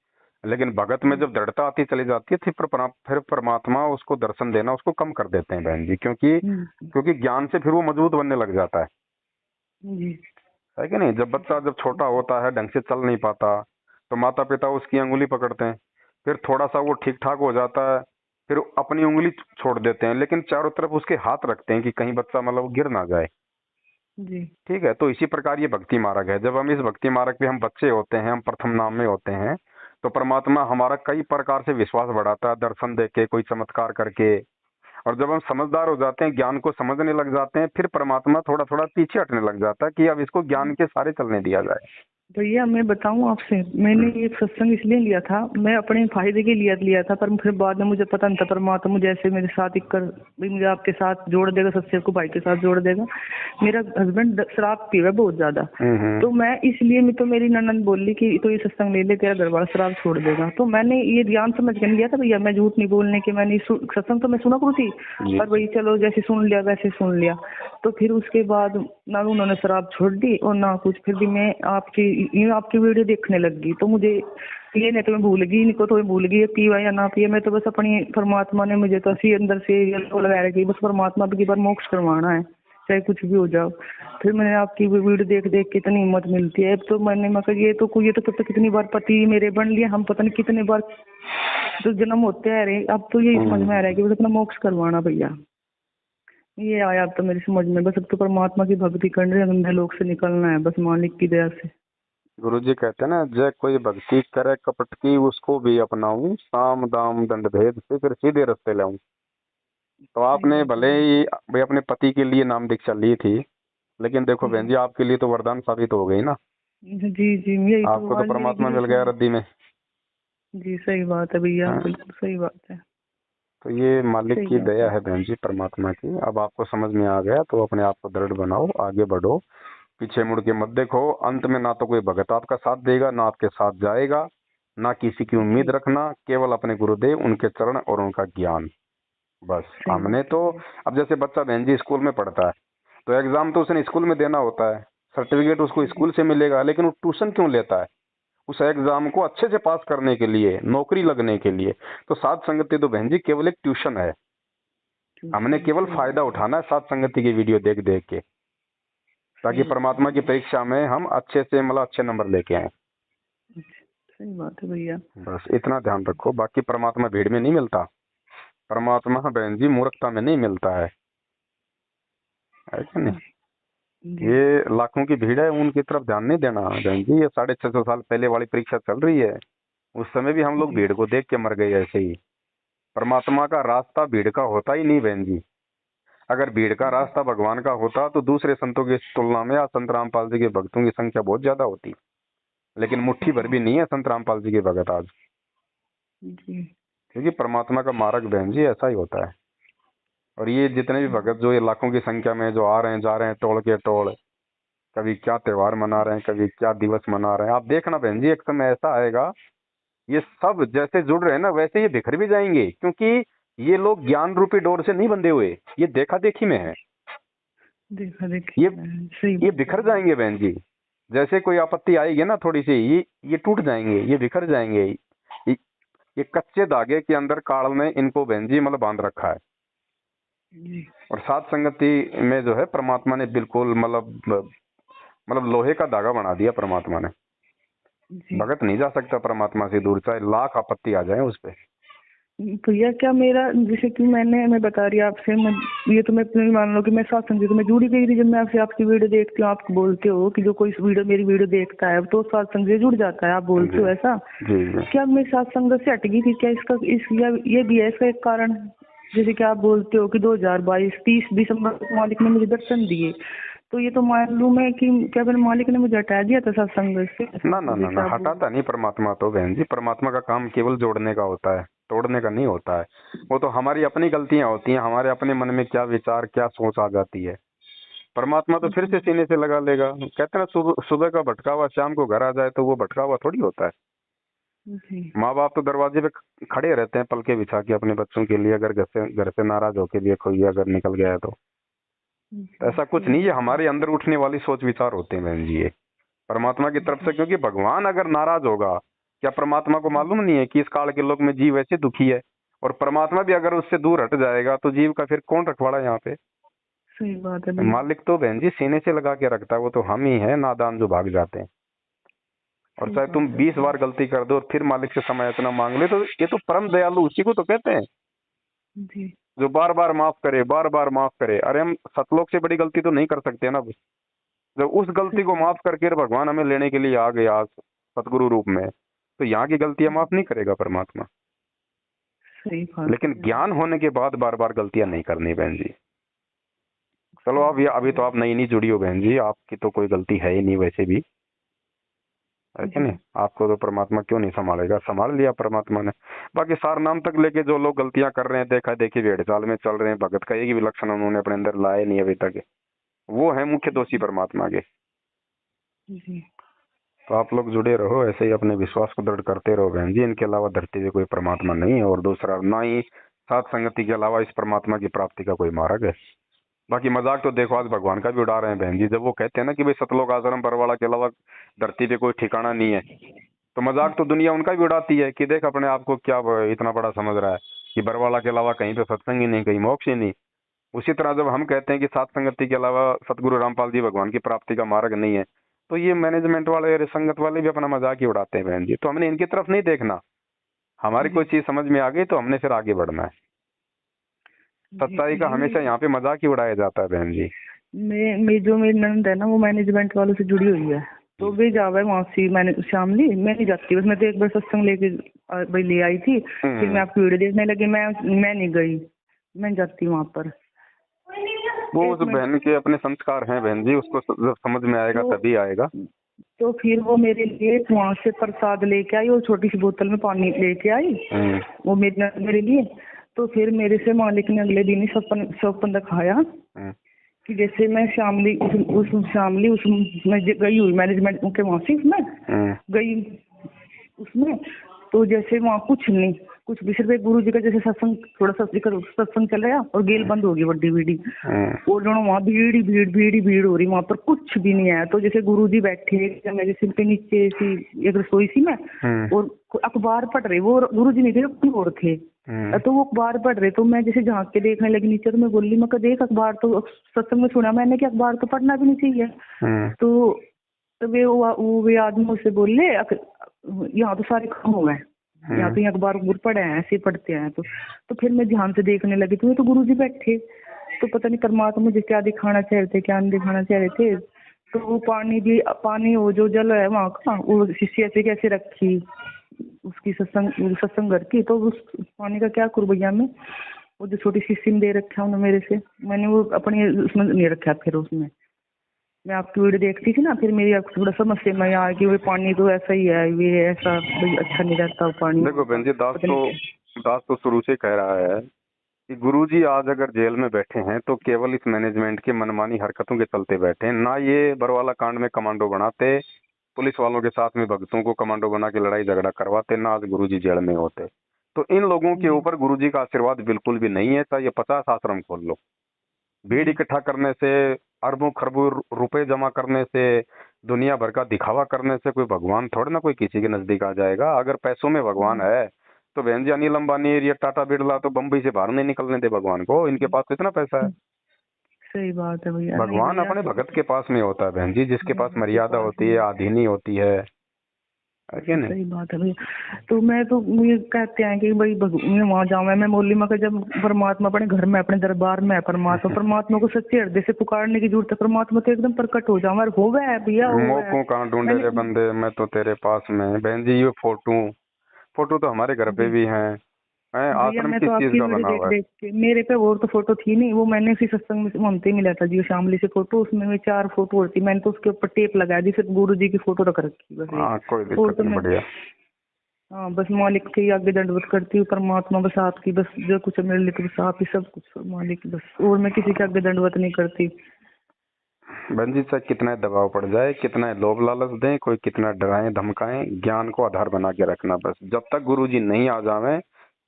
लेकिन भगत में जब दृढ़ता आती चली जाती है फिर परमात्मा उसको दर्शन देना उसको कम कर देते हैं बहन जी, क्योंकि हम्म, क्योंकि ज्ञान से फिर वो मजबूत बनने लग जाता जी है कि नहीं। जब बच्चा जब छोटा होता है, ढंग से चल नहीं पाता, तो माता पिता उसकी अंगुली पकड़ते हैं। फिर थोड़ा सा वो ठीक ठाक हो जाता है, फिर अपनी उंगली छोड़ देते हैं, लेकिन चारों तरफ उसके हाथ रखते हैं कि कहीं बच्चा मतलब गिर ना जाए। जी ठीक है, तो इसी प्रकार ये भक्ति मार्ग है। जब हम इस भक्ति मार्ग पे हम बच्चे होते हैं, हम प्रथम नाम में होते हैं, तो परमात्मा हमारा कई प्रकार से विश्वास बढ़ाता है, दर्शन दे के, कोई चमत्कार करके। और जब हम समझदार हो जाते हैं, ज्ञान को समझने लग जाते हैं, फिर परमात्मा थोड़ा थोड़ा पीछे हटने लग जाता है कि अब इसको ज्ञान के सारे चलने दिया जाए। भैया मैं बताऊं आपसे, मैंने ये सत्संग इसलिए लिया था, मैं अपने फायदे के लिए लिया था, पर फिर बाद में मुझे पता नहीं था परमात्मा मुझे ऐसे मेरे साथ एक कर भी मुझे आपके साथ जोड़ देगा, सत्संग को भाई के साथ जोड़ देगा। मेरा हस्बैंड शराब पीवा बहुत ज्यादा, तो मैं इसलिए मैं तो मेरी ननद बोली कि तो ये सत्संग ले ले, तेरा घर वाला शराब छोड़ देगा। तो मैंने ये ध्यान समझ के लिया था भैया, मैं झूठ नहीं बोलने के, मैंने सत्संग तो मैं सुना करूँ थी, पर भाई चलो जैसे सुन लिया वैसे सुन लिया। तो फिर उसके बाद ना उन्होंने शराब छोड़ दी और ना कुछ, फिर भी मैं आपकी वीडियो देखने लगी, तो मुझे ये नहीं तो मैं भूल गई, इनको तो मैं भूल गई पीवा या ना पिए, मैं तो बस अपनी परमात्मा ने मुझे तो ऐसी अंदर से लगा रखी, बस परमात्मा की बार मोक्ष करवाना है, चाहे कुछ भी हो जाओ। फिर मैंने आपकी वीडियो देख देख के इतनी हिम्मत मिलती है। अब तो मैंने मतलब ये तो कितनी बार पति मेरे बन लिए, हम पता नहीं कितने बार तो जन्म होते आ रहे, अब तो ये समझ में आ रहा है कि बस अपना मोक्ष करवाना भैया, ये आया अब तो मेरी समझ में। बस अब तो परमात्मा की भक्ति करने अंधे लोक से निकलना है, बस मालिक की दया से। गुरु जी कहते हैं ना, जय कोई भक्ति करे कपट की, उसको भी अपनाऊं, साम दाम दंड भेद से फिर सीधे रास्ते लाऊं। तो आपने भले ही भाई अपने पति के लिए नाम दीक्षा ली थी, लेकिन देखो बहन जी आपके लिए तो वरदान साबित हो गई ना। जी जी, यही आपको तो परमात्मा मिल गया रद्दी में। जी सही बात है भैया, बिल्कुल सही बात है। तो ये मालिक की दया है बहन जी, परमात्मा की। अब आपको समझ में आ गया तो अपने आप को दृढ़ बनाओ, आगे बढ़ो, पीछे मुड़ के मत देखो। अंत में ना तो कोई भगत आपका साथ देगा, ना आपके साथ जाएगा, ना किसी की उम्मीद रखना, केवल अपने गुरुदेव, उनके चरण और उनका ज्ञान, बस। हमने तो अब जैसे बच्चा बहन जी स्कूल में पढ़ता है, तो एग्जाम तो उसने स्कूल में देना होता है, सर्टिफिकेट उसको स्कूल से मिलेगा, लेकिन वो ट्यूशन क्यों लेता है? उस एग्जाम को अच्छे से पास करने के लिए, नौकरी लगने के लिए। तो साध संगति तो बहन जी केवल एक ट्यूशन है, हमने केवल फायदा उठाना है साध संगति की वीडियो देख देख के, ताकि परमात्मा की परीक्षा में हम अच्छे से मतलब अच्छे नंबर लेके आए। सही बात है भैया, बस इतना ध्यान रखो। बाकी परमात्मा भीड़ में नहीं मिलता, परमात्मा बहन जी मूर्खता में नहीं मिलता है कि नहीं? ये लाखों की भीड़ है, उनकी तरफ ध्यान नहीं देना बहन जी। ये 650 साल पहले वाली परीक्षा चल रही है, उस समय भी हम लोग भीड़ को देख के मर गए ऐसे ही। परमात्मा का रास्ता भीड़ का होता ही नहीं बहन जी। अगर भीड़ का रास्ता भगवान का होता तो दूसरे संतों की तुलना में आज संत रामपाल जी के भक्तों की संख्या बहुत ज्यादा होती, लेकिन मुट्ठी भर भी नहीं है संत रामपाल जी के भगत आज, क्योंकि परमात्मा का मार्ग बहन जी ऐसा ही होता है। और ये जितने भी भगत जो ये लाखों की संख्या में जो आ रहे हैं जा रहे हैं टोल के टोल, कभी क्या त्योहार मना रहे हैं, कभी क्या दिवस मना रहे हैं, आप देखना बहन जी एक समय ऐसा आएगा ये सब जैसे जुड़ रहे हैं ना वैसे ये बिखर भी जाएंगे, क्योंकि ये लोग ज्ञान रूपी डोर से नहीं बंधे हुए, ये देखा देखी में है, देखा देखी ये बिखर जाएंगे बहन जी। जैसे कोई आपत्ति आएगी ना थोड़ी सी, ये टूट जाएंगे, ये बिखर जाएंगे। ये कच्चे धागे के अंदर काल ने इनको बहन जी मतलब बांध रखा है। और साध संगति में जो है परमात्मा ने बिल्कुल मतलब लोहे का धागा बना दिया परमात्मा ने। भगत नहीं जा सकता परमात्मा से दूर, चाहे लाख आपत्ति आ जाए उस पे। भैया क्या मेरा जैसे कि मैं बता रही आपसे, ये तो मैं मान लो कि मैं साथ संगति में जुड़ी गई थी। जब मैं आपसे आपकी वीडियो देखती हूँ, आप बोलते हो कि जो कोई मेरी वीडियो देखता है तो साथ संगत से जुड़ जाता है, आप बोलते हो ऐसा। क्या मैं साथ संगत से हट गई थी क्या? ये भी है इसका एक कारण, जैसे कि आप बोलते हो कि 2022 30 दिसंबर मालिक ने मुझे दर्शन दिए, तो ये तो मालूम है कि क्या मालिक ने मुझे हटा दिया था सत्संग से? ना ना ना, हटाता नहीं परमात्मा तो बहन जी। परमात्मा का काम केवल जोड़ने का होता है, तोड़ने का नहीं होता है। वो तो हमारी अपनी गलतियां होती हैं, हमारे अपने मन में क्या विचार क्या सोच आ जाती है। परमात्मा तो फिर से सीने से लगा लेगा। कहते हैं सुबह का भटका हुआ शाम को घर आ जाए, तो वो भटका हुआ थोड़ी होता है। माँ बाप तो दरवाजे पे खड़े रहते हैं पलके बिछा के अपने बच्चों के लिए, अगर घर से नाराज होके भी कोई अगर निकल गया है तो ऐसा कुछ नहीं है। हमारे अंदर उठने वाली सोच विचार होते हैं बहन जी ये परमात्मा की तरफ से। क्योंकि भगवान अगर नाराज होगा, क्या परमात्मा को मालूम नहीं है कि इस काल के लोग में जीव ऐसे दुखी है? और परमात्मा भी अगर उससे दूर हट जाएगा तो जीव का फिर कौन रखवाड़ा यहाँ पे? सही बात है। मालिक तो बहन जी सीने से लगा के रखता है, वो तो हम ही है नादान जो भाग जाते हैं। और चाहे तुम 20 बार गलती कर दो और फिर मालिक से समय इतना मांग ले, तो ये तो परम दयालु उसी को तो कहते हैं जी, जो बार बार माफ करे, बार बार माफ करे। अरे हम सतलोक से बड़ी गलती तो नहीं कर सकते ना, जब उस गलती को माफ करके भगवान हमें लेने के लिए आ गया सतगुरु रूप में, तो यहाँ की गलतियां माफ नहीं करेगा परमात्मा। सही बात लेकिन है। ज्ञान होने के बाद बार बार गलतियां नहीं करनी बहन जी। चलो आप ये अभी तो आप नई नहीं जुड़ी हो बहन जी, आपकी तो कोई गलती है ही नहीं वैसे भी, है कि जी। नहीं। आपको तो परमात्मा क्यों नहीं संभालेगा, संभाल लिया परमात्मा ने। बाकी सार नाम तक लेके जो लोग गलतियां कर रहे हैं, देखा देखी भेड़ चाल में चल रहे हैं, भगत का एक भी लक्षण उन्होंने अपने अंदर लाए नहीं अभी तक, वो है मुख्य दोषी परमात्मा के। जी। तो आप लोग जुड़े रहो ऐसे ही, अपने विश्वास को दृढ़ करते रहो बहन जी। इनके अलावा धरती पे कोई परमात्मा नहीं है, और दूसरा ना ही सात संगति के अलावा इस परमात्मा की प्राप्ति का कोई मार्ग है। बाकी मजाक तो देखो आज भगवान का भी उड़ा रहे हैं बहन जी, जब वो कहते हैं ना कि भाई सतलोक आश्रम बरवाला के अलावा धरती पे कोई ठिकाना नहीं है, तो मजाक तो दुनिया उनका भी उड़ाती है कि देख अपने आप को क्या इतना बड़ा समझ रहा है कि बरवाला के अलावा कहीं पे सत्संग ही नहीं, कहीं मोक्ष ही नहीं। उसी तरह जब हम कहते हैं कि सात संगति के अलावा सतगुरु रामपाल जी भगवान की प्राप्ति का मार्ग नहीं है, तो ये मैनेजमेंट वाले और संगत वाले भी अपना मजाक ही उड़ाते हैं बहन जी। तो हमने इनकी तरफ नहीं देखना, हमारी कोई चीज समझ में आ गई तो हमने फिर आगे बढ़ना है। सच्चाई का हमेशा यहाँ पे मजाक ही उड़ाया जाता है बहन जी। मैं जो मेरी ननद है ना, वो मैनेजमेंट वालों से जुड़ी हुई है, तो वे जावे वहाँ से। मैंने शामली मैं नहीं जाती, बस मैं तो एक बार सत्संग लेके भाई ले आई थी, फिर मैं आपकी वीडियो देखने लगी, मैं नहीं गई, मैं नहीं जाती वहाँ पर। वो उस बहन के अपने संस्कार हैं बहन जी, उसको जब समझ में आएगा तभी आएगा। तो फिर वो मेरे लिए वहाँ से प्रसाद लेके आई और छोटी सी बोतल में पानी लेके आई, वो मेरे लिए। तो फिर मेरे से मालिक ने अगले दिन ही सपन दिखाया कि जैसे मैं शामली उसमें गई हुई मैनेजमेंट के वहाँ से उसमें गई उसमें, तो जैसे वहाँ कुछ नहीं, कुछ भी सिर्फ गुरु जी का जैसे सत्संग थोड़ा सा सत्संग चल रहा और गेल बंद हो गई बड़ी बीड़ी, और जो वहाँ भीड़ हो रही, वहाँ पर कुछ भी नहीं है। तो जैसे गुरु जी बैठे मेरे सिर पे नीचे सी एक रसोई सी में, और अखबार पढ़ रहे, वो गुरु जी नहीं थे, कोई और थे, तो वो अखबार पढ़ रहे। तो मैं जैसे झांक के देखने लगी नीचे, तो मैं बोली मैं देख अखबार तो सत्संग में सुना मैंने कि अखबार तो पढ़ना भी नहीं चाहिए। तो वे आदमी मुझसे बोले यहाँ तो सारे काम हो गए, यहाँ तो अखबार पढ़े हैं, ऐसे पढ़ते हैं। तो फिर मैं ध्यान से देखने लगी, तो ये तो गुरुजी बैठे, तो पता नहीं परमात्मा मुझे क्या दिखाना चाह रहे थे, क्या नहीं दिखाना चाह रहे थे। तो वो पानी वो जो जल है वहाँ का, वो शीशी ऐसे कैसे रखी उसकी सत्संग घर की, तो उस पानी का क्या करूँ भैया मैं, वो जो छोटी शीशी में दे रखा उन्होंने मेरे से, मैंने वो अपने उसमें नहीं रखा। फिर उसमें मैं आपकी वीडियो देखती थी ना, फिर मेरी थोड़ा समझ में आया कि वो पानी तो ऐसा ही है, ये ऐसा अच्छा नहीं रहता पानी। देखो बहन जी, दास तो शुरू से कह रहा है कि गुरुजी आज अगर जेल में बैठे हैं तो केवल इस मैनेजमेंट के मनमानी हरकतों के चलते बैठे हैं, ना ये बरवाला कांड में कमांडो बनाते, पुलिस वालों के साथ में भक्तों को कमांडो बना के लड़ाई झगड़ा करवाते, ना आज गुरुजी जेल में होते। तो इन लोगों के ऊपर गुरुजी का आशीर्वाद बिल्कुल भी नहीं है, चाहे 50 आश्रम खोल लो। भीड़ इकट्ठा करने से, अरबों खरबों रुपए जमा करने से, दुनिया भर का दिखावा करने से कोई भगवान थोड़ा ना कोई किसी के नजदीक आ जाएगा। अगर पैसों में भगवान है तो बहन जी अनिल अंबानी या टाटा बिरला तो बम्बई से बाहर नहीं निकलने दे भगवान को, इनके पास कितना पैसा है। सही बात है भैया। भगवान अपने भगत के पास में होता है बहन जी, जिसके पास मर्यादा होती है, आधीनी होती है क्या नहीं। सही बात है भैया। तो मैं तो मुझे कहते हैं कि भाई मैं वहाँ जाऊँ, मैं बोली मैं जब परमात्मा अपने घर में अपने दरबार में है, परमात्मा को सच्चे हृदय से पुकारने की जरूरत है, परमात्मा तो एकदम प्रकट हो जाऊँ। हो गया है भैया, मौकों कहाँ ढूंढे रे बंदे, मैं तो तेरे पास में। बहन जी ये फोटो तो हमारे घर पे भी हैं। आश्रम मैं किस तो चीज आपकी का बना वीडियो हुआ है। देख के मेरे पे और तो फोटो थी नहीं, वो मैंने उसी सत्संग में ममते मिला था जी, शामली से फोटो, उसमें भी 4 फोटो होती, मैंने तो उसके ऊपर टेप लगाया जी, सिर्फ गुरु जी की फोटो रख रखी बस। कोई दिक्कत नहीं, बढ़िया। हाँ बस मालिक के आगे दंडवत करती हूँ, परमात्मा बस आपकी, बस जो कुछ मेरे लिए बस आप ही सब कुछ मालिक, बस और मैं किसी के आगे दंडवत नहीं करती। बहन जी चाहे कितना दबाव पड़ जाए, कितना लोभ लालच दें, कोई कितना डराएं धमकाएं, ज्ञान को आधार बना के रखना बस। जब तक गुरुजी नहीं आ जावे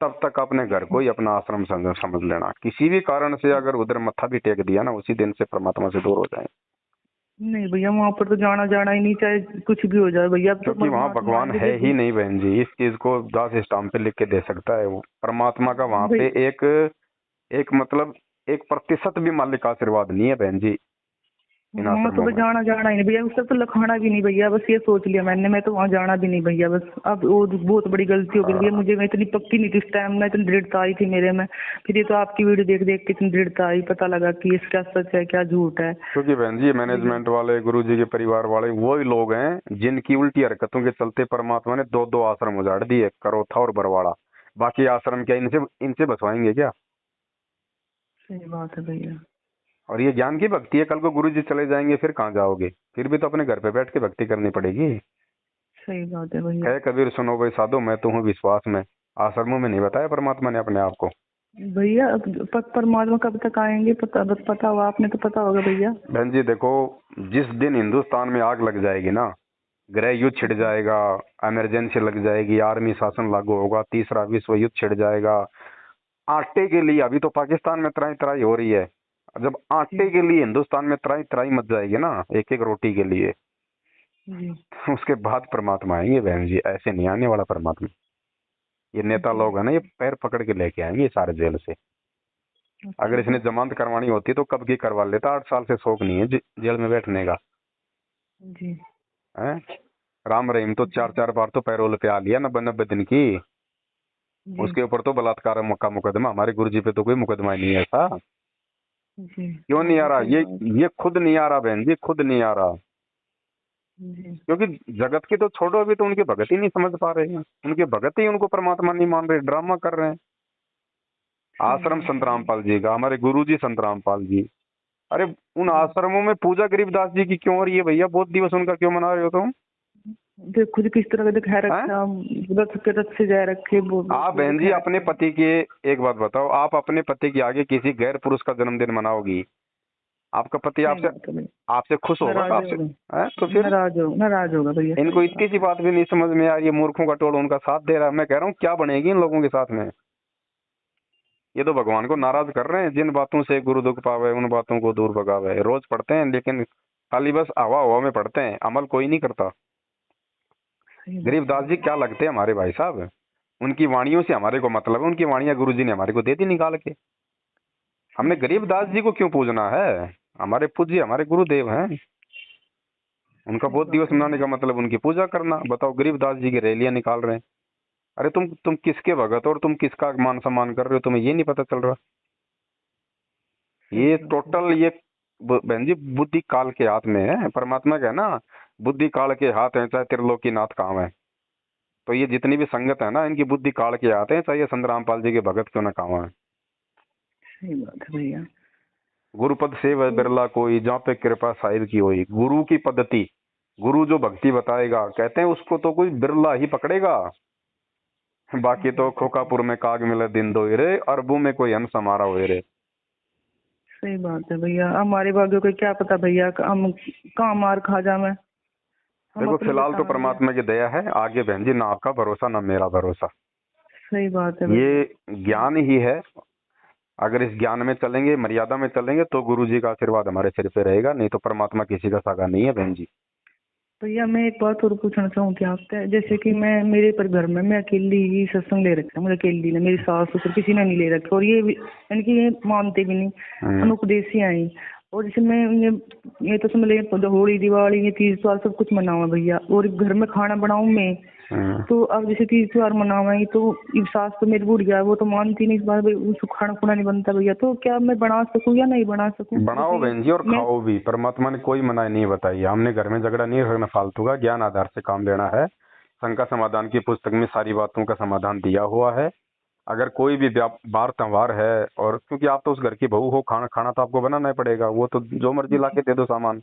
तब तक अपने घर को ही अपना आश्रम समझ लेना। किसी भी कारण से अगर उधर मत्था भी टेक दिया ना, उसी दिन से परमात्मा से दूर हो जाए। नहीं भैया वहाँ पर तो जाना ही नहीं, चाहे कुछ भी हो जाए भैया। क्योंकि वहाँ भगवान है ही नहीं बहन जी, इस चीज को दास स्टाम्प पे लिख के दे सकता है। वो परमात्मा का वहाँ पे एक मतलब 1% भी मालिक का आशीर्वाद नहीं है बहन जी। इन हाँ तो आश्रमों मैं में। जाना जाना ही नहीं भैया, उससे तो लखाना भी नहीं भैया, बस ये सोच लिया मैंने, मैं तो वहाँ जाना भी नहीं भैया बस। अब वो बहुत बड़ी गलती हो गई भैया मुझे, मैं इतनी पक्की नहीं थी उस टाइम, मैं इतनी दृढ़ता आई थी मेरे में। फिर ये तो आपकी वीडियो देख देख के इतनी दृढ़ता आई, पता लगा कि ये क्या सच है क्या झूठ है। क्योंकि बहन जी मैनेजमेंट वाले, गुरुजी के परिवार वाले वही लोग हैं जिनकी उल्टी हरकतों के चलते परमात्मा ने दो दो आश्रम उजाड़ दिए, करोथा और बरवाड़ा। बाकी आश्रम क्या इनसे इनसे बसवाएंगे क्या? सही बात है भैया। और ये ज्ञान की भक्ति है, कल को गुरुजी चले जाएंगे फिर कहाँ जाओगे? फिर भी तो अपने घर पे बैठ के भक्ति करनी पड़ेगी। सही बात है भैया। कहे कबीर सुनो भाई साधो, मैं तो हूँ विश्वास में। आश्रमों में नहीं बताया परमात्मा ने अपने आप को। भैया अब परमात्मा कब तक आएंगे, पता होगा आपने तो पता होगा भैया। बहन जी देखो, जिस दिन हिंदुस्तान में आग लग जाएगी ना, गृह युद्ध छिड़ जाएगा, इमरजेंसी लग जाएगी, आर्मी शासन लागू होगा, तीसरा विश्व युद्ध छिड़ जाएगा। आटे के लिए अभी तो पाकिस्तान में त्राई त्राई हो रही है, जब आटे जी के लिए हिंदुस्तान में त्राई त्राई मच जाएगी ना, एक एक रोटी के लिए, जी उसके बाद परमात्मा आएंगे बहन जी। ऐसे नहीं आने वाला परमात्मा। ये नेता जी। लोग है ना, ये पैर पकड़ के लेके आएंगे सारे जेल से। अगर अच्छा इसने जमानत करवानी होती तो कब की करवा लेता, 8 साल से शौक नहीं है जेल में बैठने का जी है। राम रहीम तो जी 4 4 बार तो पैरोल पे आ लिया 90 90 दिन की। जी उसके ऊपर तो बलात्कार का मुकदमा, हमारे गुरुजी पे तो कोई मुकदमा ही नहीं है ऐसा। जी क्यों नहीं आ रहा? सही बात। ये खुद नहीं आ रहा बहन जी, खुद नहीं आ रहा। जी क्योंकि जगत की तो छोड़ो, अभी तो उनके भगत ही नहीं समझ पा रहे हैं, उनके भगत ही उनको परमात्मा नहीं मान रहे, ड्रामा कर रहे हैं। सही आश्रम बात संत है भैया। रामपाल जी का, हमारे गुरुजी संत रामपाल जी, अरे उन जी आश्रमों में पूजा गरीबदास जी की क्यों हो रही है भैया? बहुत दिवस उनका क्यों मना रहे हो तुम? देखो जी किस तरह का दिखा हैं? रखा, रथ के रथ से जा रखे आप वो बहन जी दिखा अपने रखे। पति के, एक बात बताओ, आप अपने पति के आगे किसी गैर पुरुष का जन्मदिन मनाओगी? आपका पति सही आपसे बात है भैया। आपसे खुश होगा कि नाराज आपसे? होगा। हैं? तो फिर नाराज होगा भैया, इनको सही इतनी बात सी है। बात भी नहीं समझ में आ रही है, मूर्खों का टोल उनका साथ दे रहा है। मैं कह रहा हूँ क्या बनेगी इन लोगों के साथ में? ये तो भगवान को नाराज कर रहे हैं। जिन बातों से गुरु दुख पावे उन बातों को दूर भगावे। रोज पढ़ते हैं लेकिन खाली बस हवा हवा में पढ़ते हैं, अमल कोई नहीं करता। सही बात है गरीबदास जी भैया। क्या लगते हैं हमारे भाई साहब? उनकी वाणियों से हमारे को मतलब है, उनकी वाणियां गुरु जी ने हमारे को दे दी निकाल के। हमने सही बात है गरीबदास जी भैया। को क्यों पूजना है? हमारे पूज्य हमारे गुरुदेव हैं। उनका सही बहुत दिवस बात है मनाने भैया। का मतलब उनकी पूजा करना। बताओ, गरीबदास जी की रैलियां निकाल रहे हैं। अरे तुम किसके भगत हो और तुम किसका मान सम्मान कर रहे हो, तुम्हें ये नहीं पता चल रहा? सही ये बात है। टोटल ये बहन जी बुद्धि काल के हाथ में है। परमात्मा का है ना, बुद्धि काल के हाथ है, चाहे त्रिलोकीनाथ काम है। तो ये जितनी भी संगत है ना, इनकी बुद्धि काल के हाथ है, चाहे ये संत रामपाल जी के भगत क्यों ना काम है। सही बात है भैया। गुरुपद से वह तो बिरला कोई, जहाँ पे कृपा साहिब की होई। गुरु की पद्धति, गुरु जो भक्ति बताएगा, कहते हैं उसको तो कोई बिरला ही पकड़ेगा। सही बाकी तो बात है भैया। खोकापुर में काग मिले दिन दो रे, अरबों में कोई हंस हमारा हुए रे। सही बात है भैया, हमारे भाग्यों को क्या पता भैया, हम कहाँ मार खा जाए। हम देखो अपने फिलहाल तो बता भैया। परमात्मा की दया है, आगे बहन जी ना आपका भरोसा ना मेरा भरोसा। सही बात है भैया। ये ज्ञान ही है। अगर इस ज्ञान में चलेंगे, मर्यादा में चलेंगे, तो गुरु जी का आशीर्वाद हमारे सिर पे रहेगा, नहीं तो परमात्मा किसी का सागा नहीं है बहन जी। भैया मैं एक बात और पूछना चाहूँगी आपसे, जैसे कि मैं मेरे पर घर में मैं अकेली ही सत्संग ले रखा है, मुझे अकेली ने, मेरी सास ससुर किसी ने नहीं ले रखा, और ये यानी कि ये मानते भी नहीं, अनुपदेशी आई। और जैसे मैं ये तो समझ लीजिए होली दिवाली ये तीज त्योहार सब कुछ मनाऊँ भैया, और घर में खाना बनाऊँ मैं। तो अब जैसे तीज त्योहार मनावे तो ये सास तो मेरी बुढ़िया है, वो तो मानती नहीं इस बार, भाई उसको खाना खुना नहीं बनता भैया, तो क्या मैं बना सकूँ या नहीं बना सकूँ? बनाओ बहन जी और मैं खाओ भी। परमात्मा ने कोई मनाही नहीं बताई है। हमने घर में झगड़ा नहीं रखना फालतू का, ज्ञान आधार से काम लेना है। शंका समाधान की पुस्तक में सारी बातों का समाधान दिया हुआ है। अगर कोई भी बार त्योहार है, और क्योंकि आप तो उस घर की बहू हो, खाना खाना तो आपको बनाना ही पड़ेगा। वो तो जो मर्जी ला के दे दो सामान,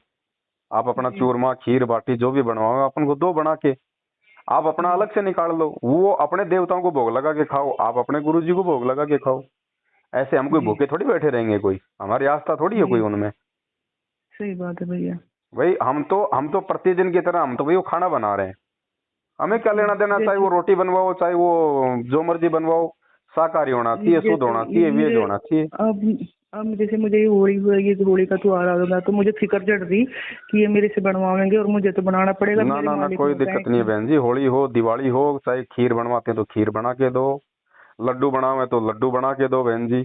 आप अपना जी चूरमा खीर बाटी जो भी बनवाओ अपन को दो बना के, आप अपना जी अलग से निकाल लो। वो अपने देवताओं को भोग लगा के खाओ, आप अपने गुरु जी को भोग लगा के खाओ। ऐसे हम कोई जी भूखे थोड़ी बैठे रहेंगे, कोई हमारी आस्था थोड़ी है जी कोई उनमें। सही बात है भैया। भाई हम तो प्रतिदिन की तरह हम तो भाई वो खाना बना रहे हैं। हमें क्या जी लेना देना, चाहे वो जैसे रोटी बनवाओ चाहे वो जो मर्जी बनवाओ। शाकाहारी होना जी चाहिए, शुद्ध जैसे होना ये चाहिए, वेज मुझे होना चाहिए। अब जैसे मुझे ये होली हुआ, ये होली का त्योहार आ रहा, तो मुझे फिक्र चढ़ रही कि ये मेरे से बनवाएंगे और मुझे तो बनाना पड़ेगा, ना मेरे ना ना, मालिक कोई वो दिक्कत नहीं है कहें। बहन जी। होली हो दिवाली हो, चाहे खीर बनवाते हैं तो खीर बना के दो, लड्डू बनाओ तो लड्डू बना के दो बहन जी।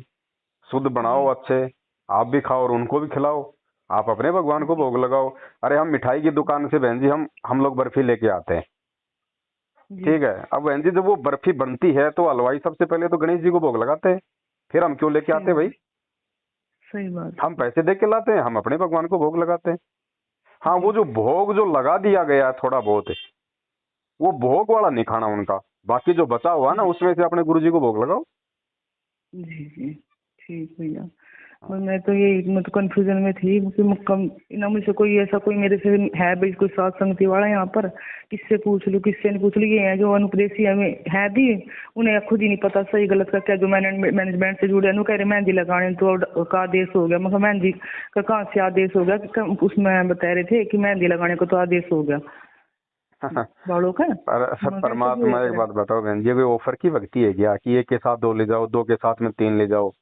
शुद्ध बनाओ जी अच्छे, आप भी खाओ और उनको भी खिलाओ। आप अपने भगवान को भोग लगाओ। अरे हम मिठाई की दुकान से बहन जी हम लोग बर्फी लेके आते हैं, जी ठीक है। अब बहन जी जब वो बर्फी बनती है तो हलवाई सबसे पहले तो गणेश जी को भोग लगाते हैं, फिर हम क्यों लेके सही आते हैं भाई? बात, सही बात हम पैसे दे के लाते हैं, हम अपने भगवान को भोग लगाते हैं। हाँ, जी वो जो भोग जो लगा दिया गया है थोड़ा बहुत, वो भोग वाला नहीं खाना उनका। बाकी जो बचा हुआ ना जी उसमें से अपने गुरु जी को भोग लगाओ। जी जी ठीक भैया। मैं तो ये मैं तो कंफ्यूजन में थी कि कम ना मुझे कोई ऐसा कोई मेरे से है भाई कोई साथ संगति वाला यहाँ पर, किससे पूछ लूँ किससे नहीं पूछ लूँ। ये है जो अनुपदेशी हमें है भी, उन्हें खुद ही नहीं पता सही गलत का क्या। जो मैनेजमेंट से जुड़े हैं कह रहे मेहंदी लगाने तो का आदेश हो गया। मैं मेहंदी का कहाँ से आदेश हो गया उसमें बता रहे थे कि मेहंदी लगाने को तो आदेश हो गया बालों का। मैं क्या सब परमात्मा एक बात बताओ बहन जी, कोई ऑफर की भक्ति है क्या कि एक के साथ दो ले जाओ, दो के साथ में तीन ले जाओ?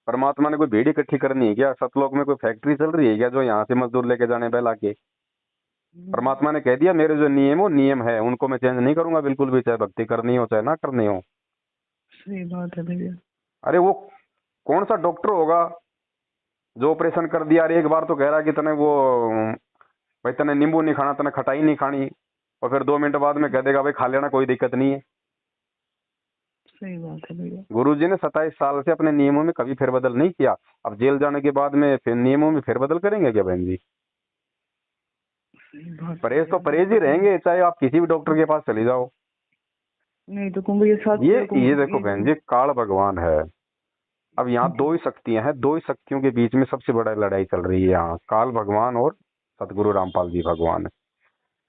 परमात्मा ने कोई भीड़ इकट्ठी करनी है क्या? सतलोक में कोई फैक्ट्री चल रही है क्या जो यहाँ से मजदूर लेके जाने बहला के? परमात्मा ने कह दिया मेरे जो नियम वो नियम है, उनको मैं चेंज नहीं करूंगा बिल्कुल भी, चाहे भक्ति करनी हो चाहे ना करनी हो। सही बात है भैया। अरे वो कौन सा डॉक्टर होगा जो ऑपरेशन कर दिया, अरे एक बार तो कह रहा है कि तने वो भाई तने नींबू नहीं खाना, तने खटाई नहीं खानी, और फिर 2 मिनट बाद में कह देगा भाई खा लेना कोई दिक्कत नहीं है। सही बात है भैया। गुरुजी ने 27 साल से अपने नियमों में कभी फेरबदल नहीं किया। अब जेल जाने के बाद में फिर नियमों में फेरबदल करेंगे क्या बहन जी? सही बात परहेज तो है परहेज ही रहेंगे, चाहे आप किसी भी डॉक्टर के पास चले जाओ। नहीं तो कहूँगी ये साथ ये देखो बहन जी, काल भगवान है। अब यहाँ दो ही शक्तियां हैं, दो ही शक्तियों के बीच में सबसे बड़ा लड़ाई चल रही है यहाँ, काल भगवान और सतगुरु रामपाल जी भगवान।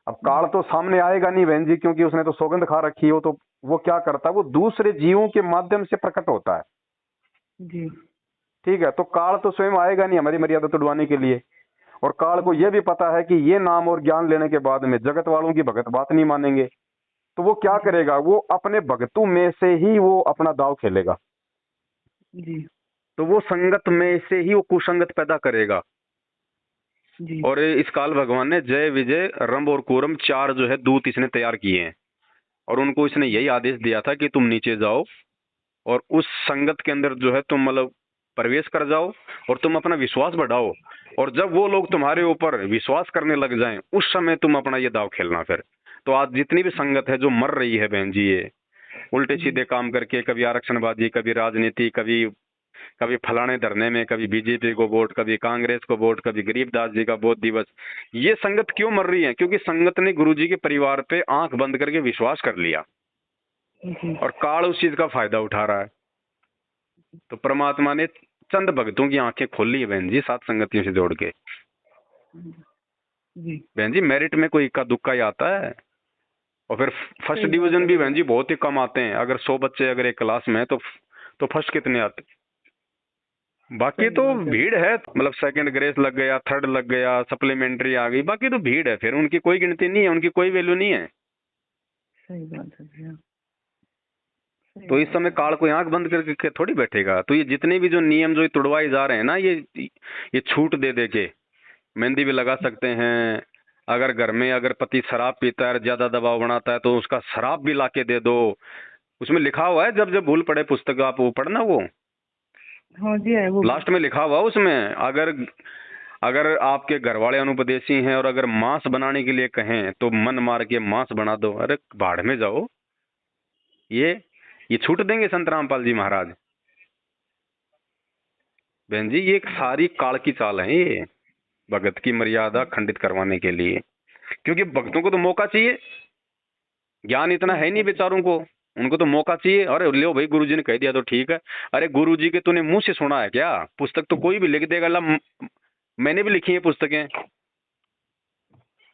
अब काल तो सामने आएगा नहीं बहन जी, क्योंकि उसने तो सौगंध खा रखी हो। तो वो क्या करता है, वो दूसरे जीवों के माध्यम से प्रकट होता है, जी ठीक है। तो काल तो स्वयं आएगा नहीं हमारी मर्यादा तोड़वाने के लिए। और काल को यह भी पता है कि ये नाम और ज्ञान लेने के बाद में जगत वालों की भगत बात नहीं मानेंगे। तो वो क्या करेगा, वो अपने भगतों में से ही वो अपना दाव खेलेगा। जी तो वो संगत में से ही वो कुसंगत पैदा करेगा। जी और इस काल भगवान ने जय विजय रंभ और कूरम 4 जो है दूत इसने तैयार किए हैं, और उनको इसने यही आदेश दिया था कि तुम नीचे जाओ और उस संगत के अंदर जो है तुम मतलब प्रवेश कर जाओ और तुम अपना विश्वास बढ़ाओ। और जब वो लोग तुम्हारे ऊपर विश्वास करने लग जाएं उस समय तुम अपना ये दाव खेलना फिर। तो आज जितनी भी संगत है जो मर रही है बहन जी, ये उल्टे सीधे काम करके, कभी आरक्षणबाजी, कभी राजनीति, कभी कभी फलाने धरने में, कभी बीजेपी को वोट, कभी कांग्रेस को वोट, कभी गरीबदास जी का बोध दिवस। ये संगत क्यों मर रही है? क्योंकि संगत ने गुरुजी के परिवार पे आंख बंद करके विश्वास कर लिया, जी और काल उस चीज का फायदा उठा रहा है। तो परमात्मा ने चंद भक्तों की आंखें खोल ली है बहन जी, 7 संगतियों से जोड़ के। जी बहन जी मेरिट में कोई इक्का दुक्का ही आता है, और फिर फर्स्ट सही बात डिवीजन है भी भैया। बहन जी बहुत ही कम आते हैं। अगर 100 बच्चे अगर एक क्लास में है तो फर्स्ट कितने आते? बाकी सही तो बात है। भीड़ है, मतलब सेकंड ग्रेस लग गया, थर्ड लग गया, सप्लीमेंट्री आ गई, बाकी तो भीड़ है, फिर उनकी कोई गिनती नहीं है, उनकी कोई वैल्यू नहीं है। सही बात है भैया। सही तो इस बात समय है। काल कोई आंख बंद करके थोड़ी बैठेगा। तो ये जितने भी जो नियम जो तुड़वाए जा रहे हैं ना, ये छूट दे दे के मेहंदी भी लगा सकते हैं। अगर घर में अगर पति शराब पीता है, ज्यादा दबाव बनाता है, तो उसका शराब भी लाके दे दो। उसमें लिखा हुआ है, जब जब भूल पड़े पुस्तक आप वो पढ़ना, वो हाँ जी है वो। लास्ट में लिखा हुआ उसमें, अगर अगर आपके घर वाले अनुपदेशी हैं और अगर मांस बनाने के लिए कहें तो मन मार के मांस बना दो। अरे भाड़ में जाओ, ये छूट देंगे संत रामपाल जी महाराज? बहन जी ये एक सारी काल की चाल है, ये भगत की मर्यादा खंडित करवाने के लिए। क्योंकि भक्तों को तो मौका चाहिए, ज्ञान इतना है नहीं बेचारों को, उनको तो मौका चाहिए। अरे लो भाई गुरुजी ने कह दिया तो ठीक है। अरे गुरुजी के तूने मुंह से सुना है क्या? पुस्तक तो कोई भी लिख देगा। ला मैंने भी लिखी है पुस्तकें,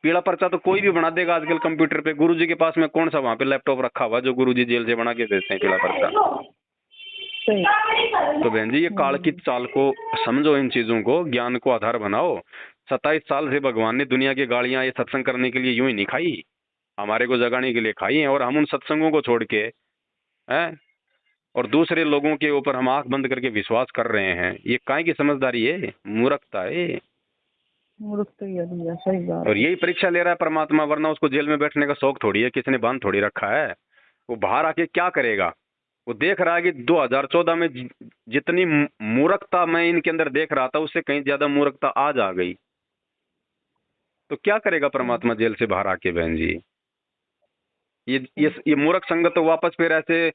पीला पर्चा तो कोई भी बना देगा आजकल कंप्यूटर पे। गुरुजी के पास में कौन सा वहां पे लैपटॉप रखा हुआ जो गुरुजी जेल से बना के देते हैं पीला पर्चा? सही। तो बहन जी ये काल की चाल को समझो, इन चीजों को ज्ञान को आधार बनाओ। 27 साल से भगवान ने दुनिया की गाड़ियां ये सत्संग करने के लिए यूं ही नहीं खाई, हमारे को जगाने के लिए खाई हैं। और हम उन सत्संगों को छोड़ के हैं और दूसरे लोगों के ऊपर हम आंख बंद करके विश्वास कर रहे हैं। ये काय की समझदारी है? मूर्खता है। मूर्ख तो ही है भैया। सही बात और है। यही परीक्षा ले रहा है परमात्मा, वरना उसको जेल में बैठने का शौक थोड़ी है, किसने बांध थोड़ी रखा है। वो बाहर आके क्या करेगा? वो देख रहा है कि 2014 में जितनी मूर्खता मैं इनके अंदर देख रहा था उससे कहीं ज्यादा मूर्खता आज आ गई। तो क्या करेगा परमात्मा जेल से बाहर आके बहन जी? ये मूर्ख संगत तो वापस फिर ऐसे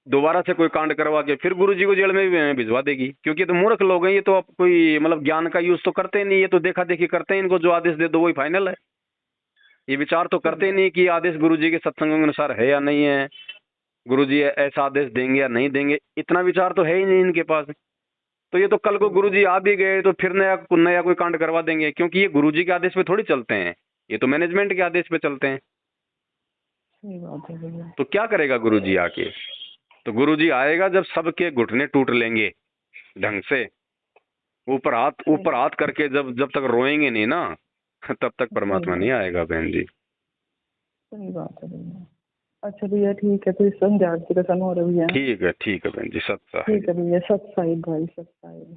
दोबारा से कोई कांड करवा के फिर गुरुजी को जेल में भी भिजवा देगी, क्योंकि ये तो मूर्ख लोग हैं। ये तो कोई मतलब ज्ञान का यूज तो करते नहीं, ये तो देखा देखी करते हैं। इनको जो आदेश दे दो वही फाइनल है। ये विचार तो करते ही नहीं कि आदेश गुरुजी के सत्संग के अनुसार है या नहीं है, गुरुजी ऐसा आदेश देंगे या नहीं देंगे। इतना विचार तो है ही नहीं इनके पास। तो ये तो कल को गुरुजी आ भी गए तो फिर नया नया कोई कांड करवा देंगे, क्योंकि ये गुरुजी के आदेश पे थोड़ी चलते हैं, ये तो मैनेजमेंट के आदेश पे चलते हैं। सही बात है भैया। तो क्या करेगा गुरुजी आके? तो गुरुजी आएगा जब सबके घुटने टूट लेंगे ढंग से, ऊपर हाथ करके, जब तक रोएंगे नहीं ना तब तक परमात्मा नहीं आएगा बहन जी। सही बात है भैया। अच्छा भैया ठीक है, तो इस संध्या आरती का समय हो रहा है भैया। ठीक है बहन जी, सत्संग। ठीक है भैया, सत्संग भाई, सत्संग।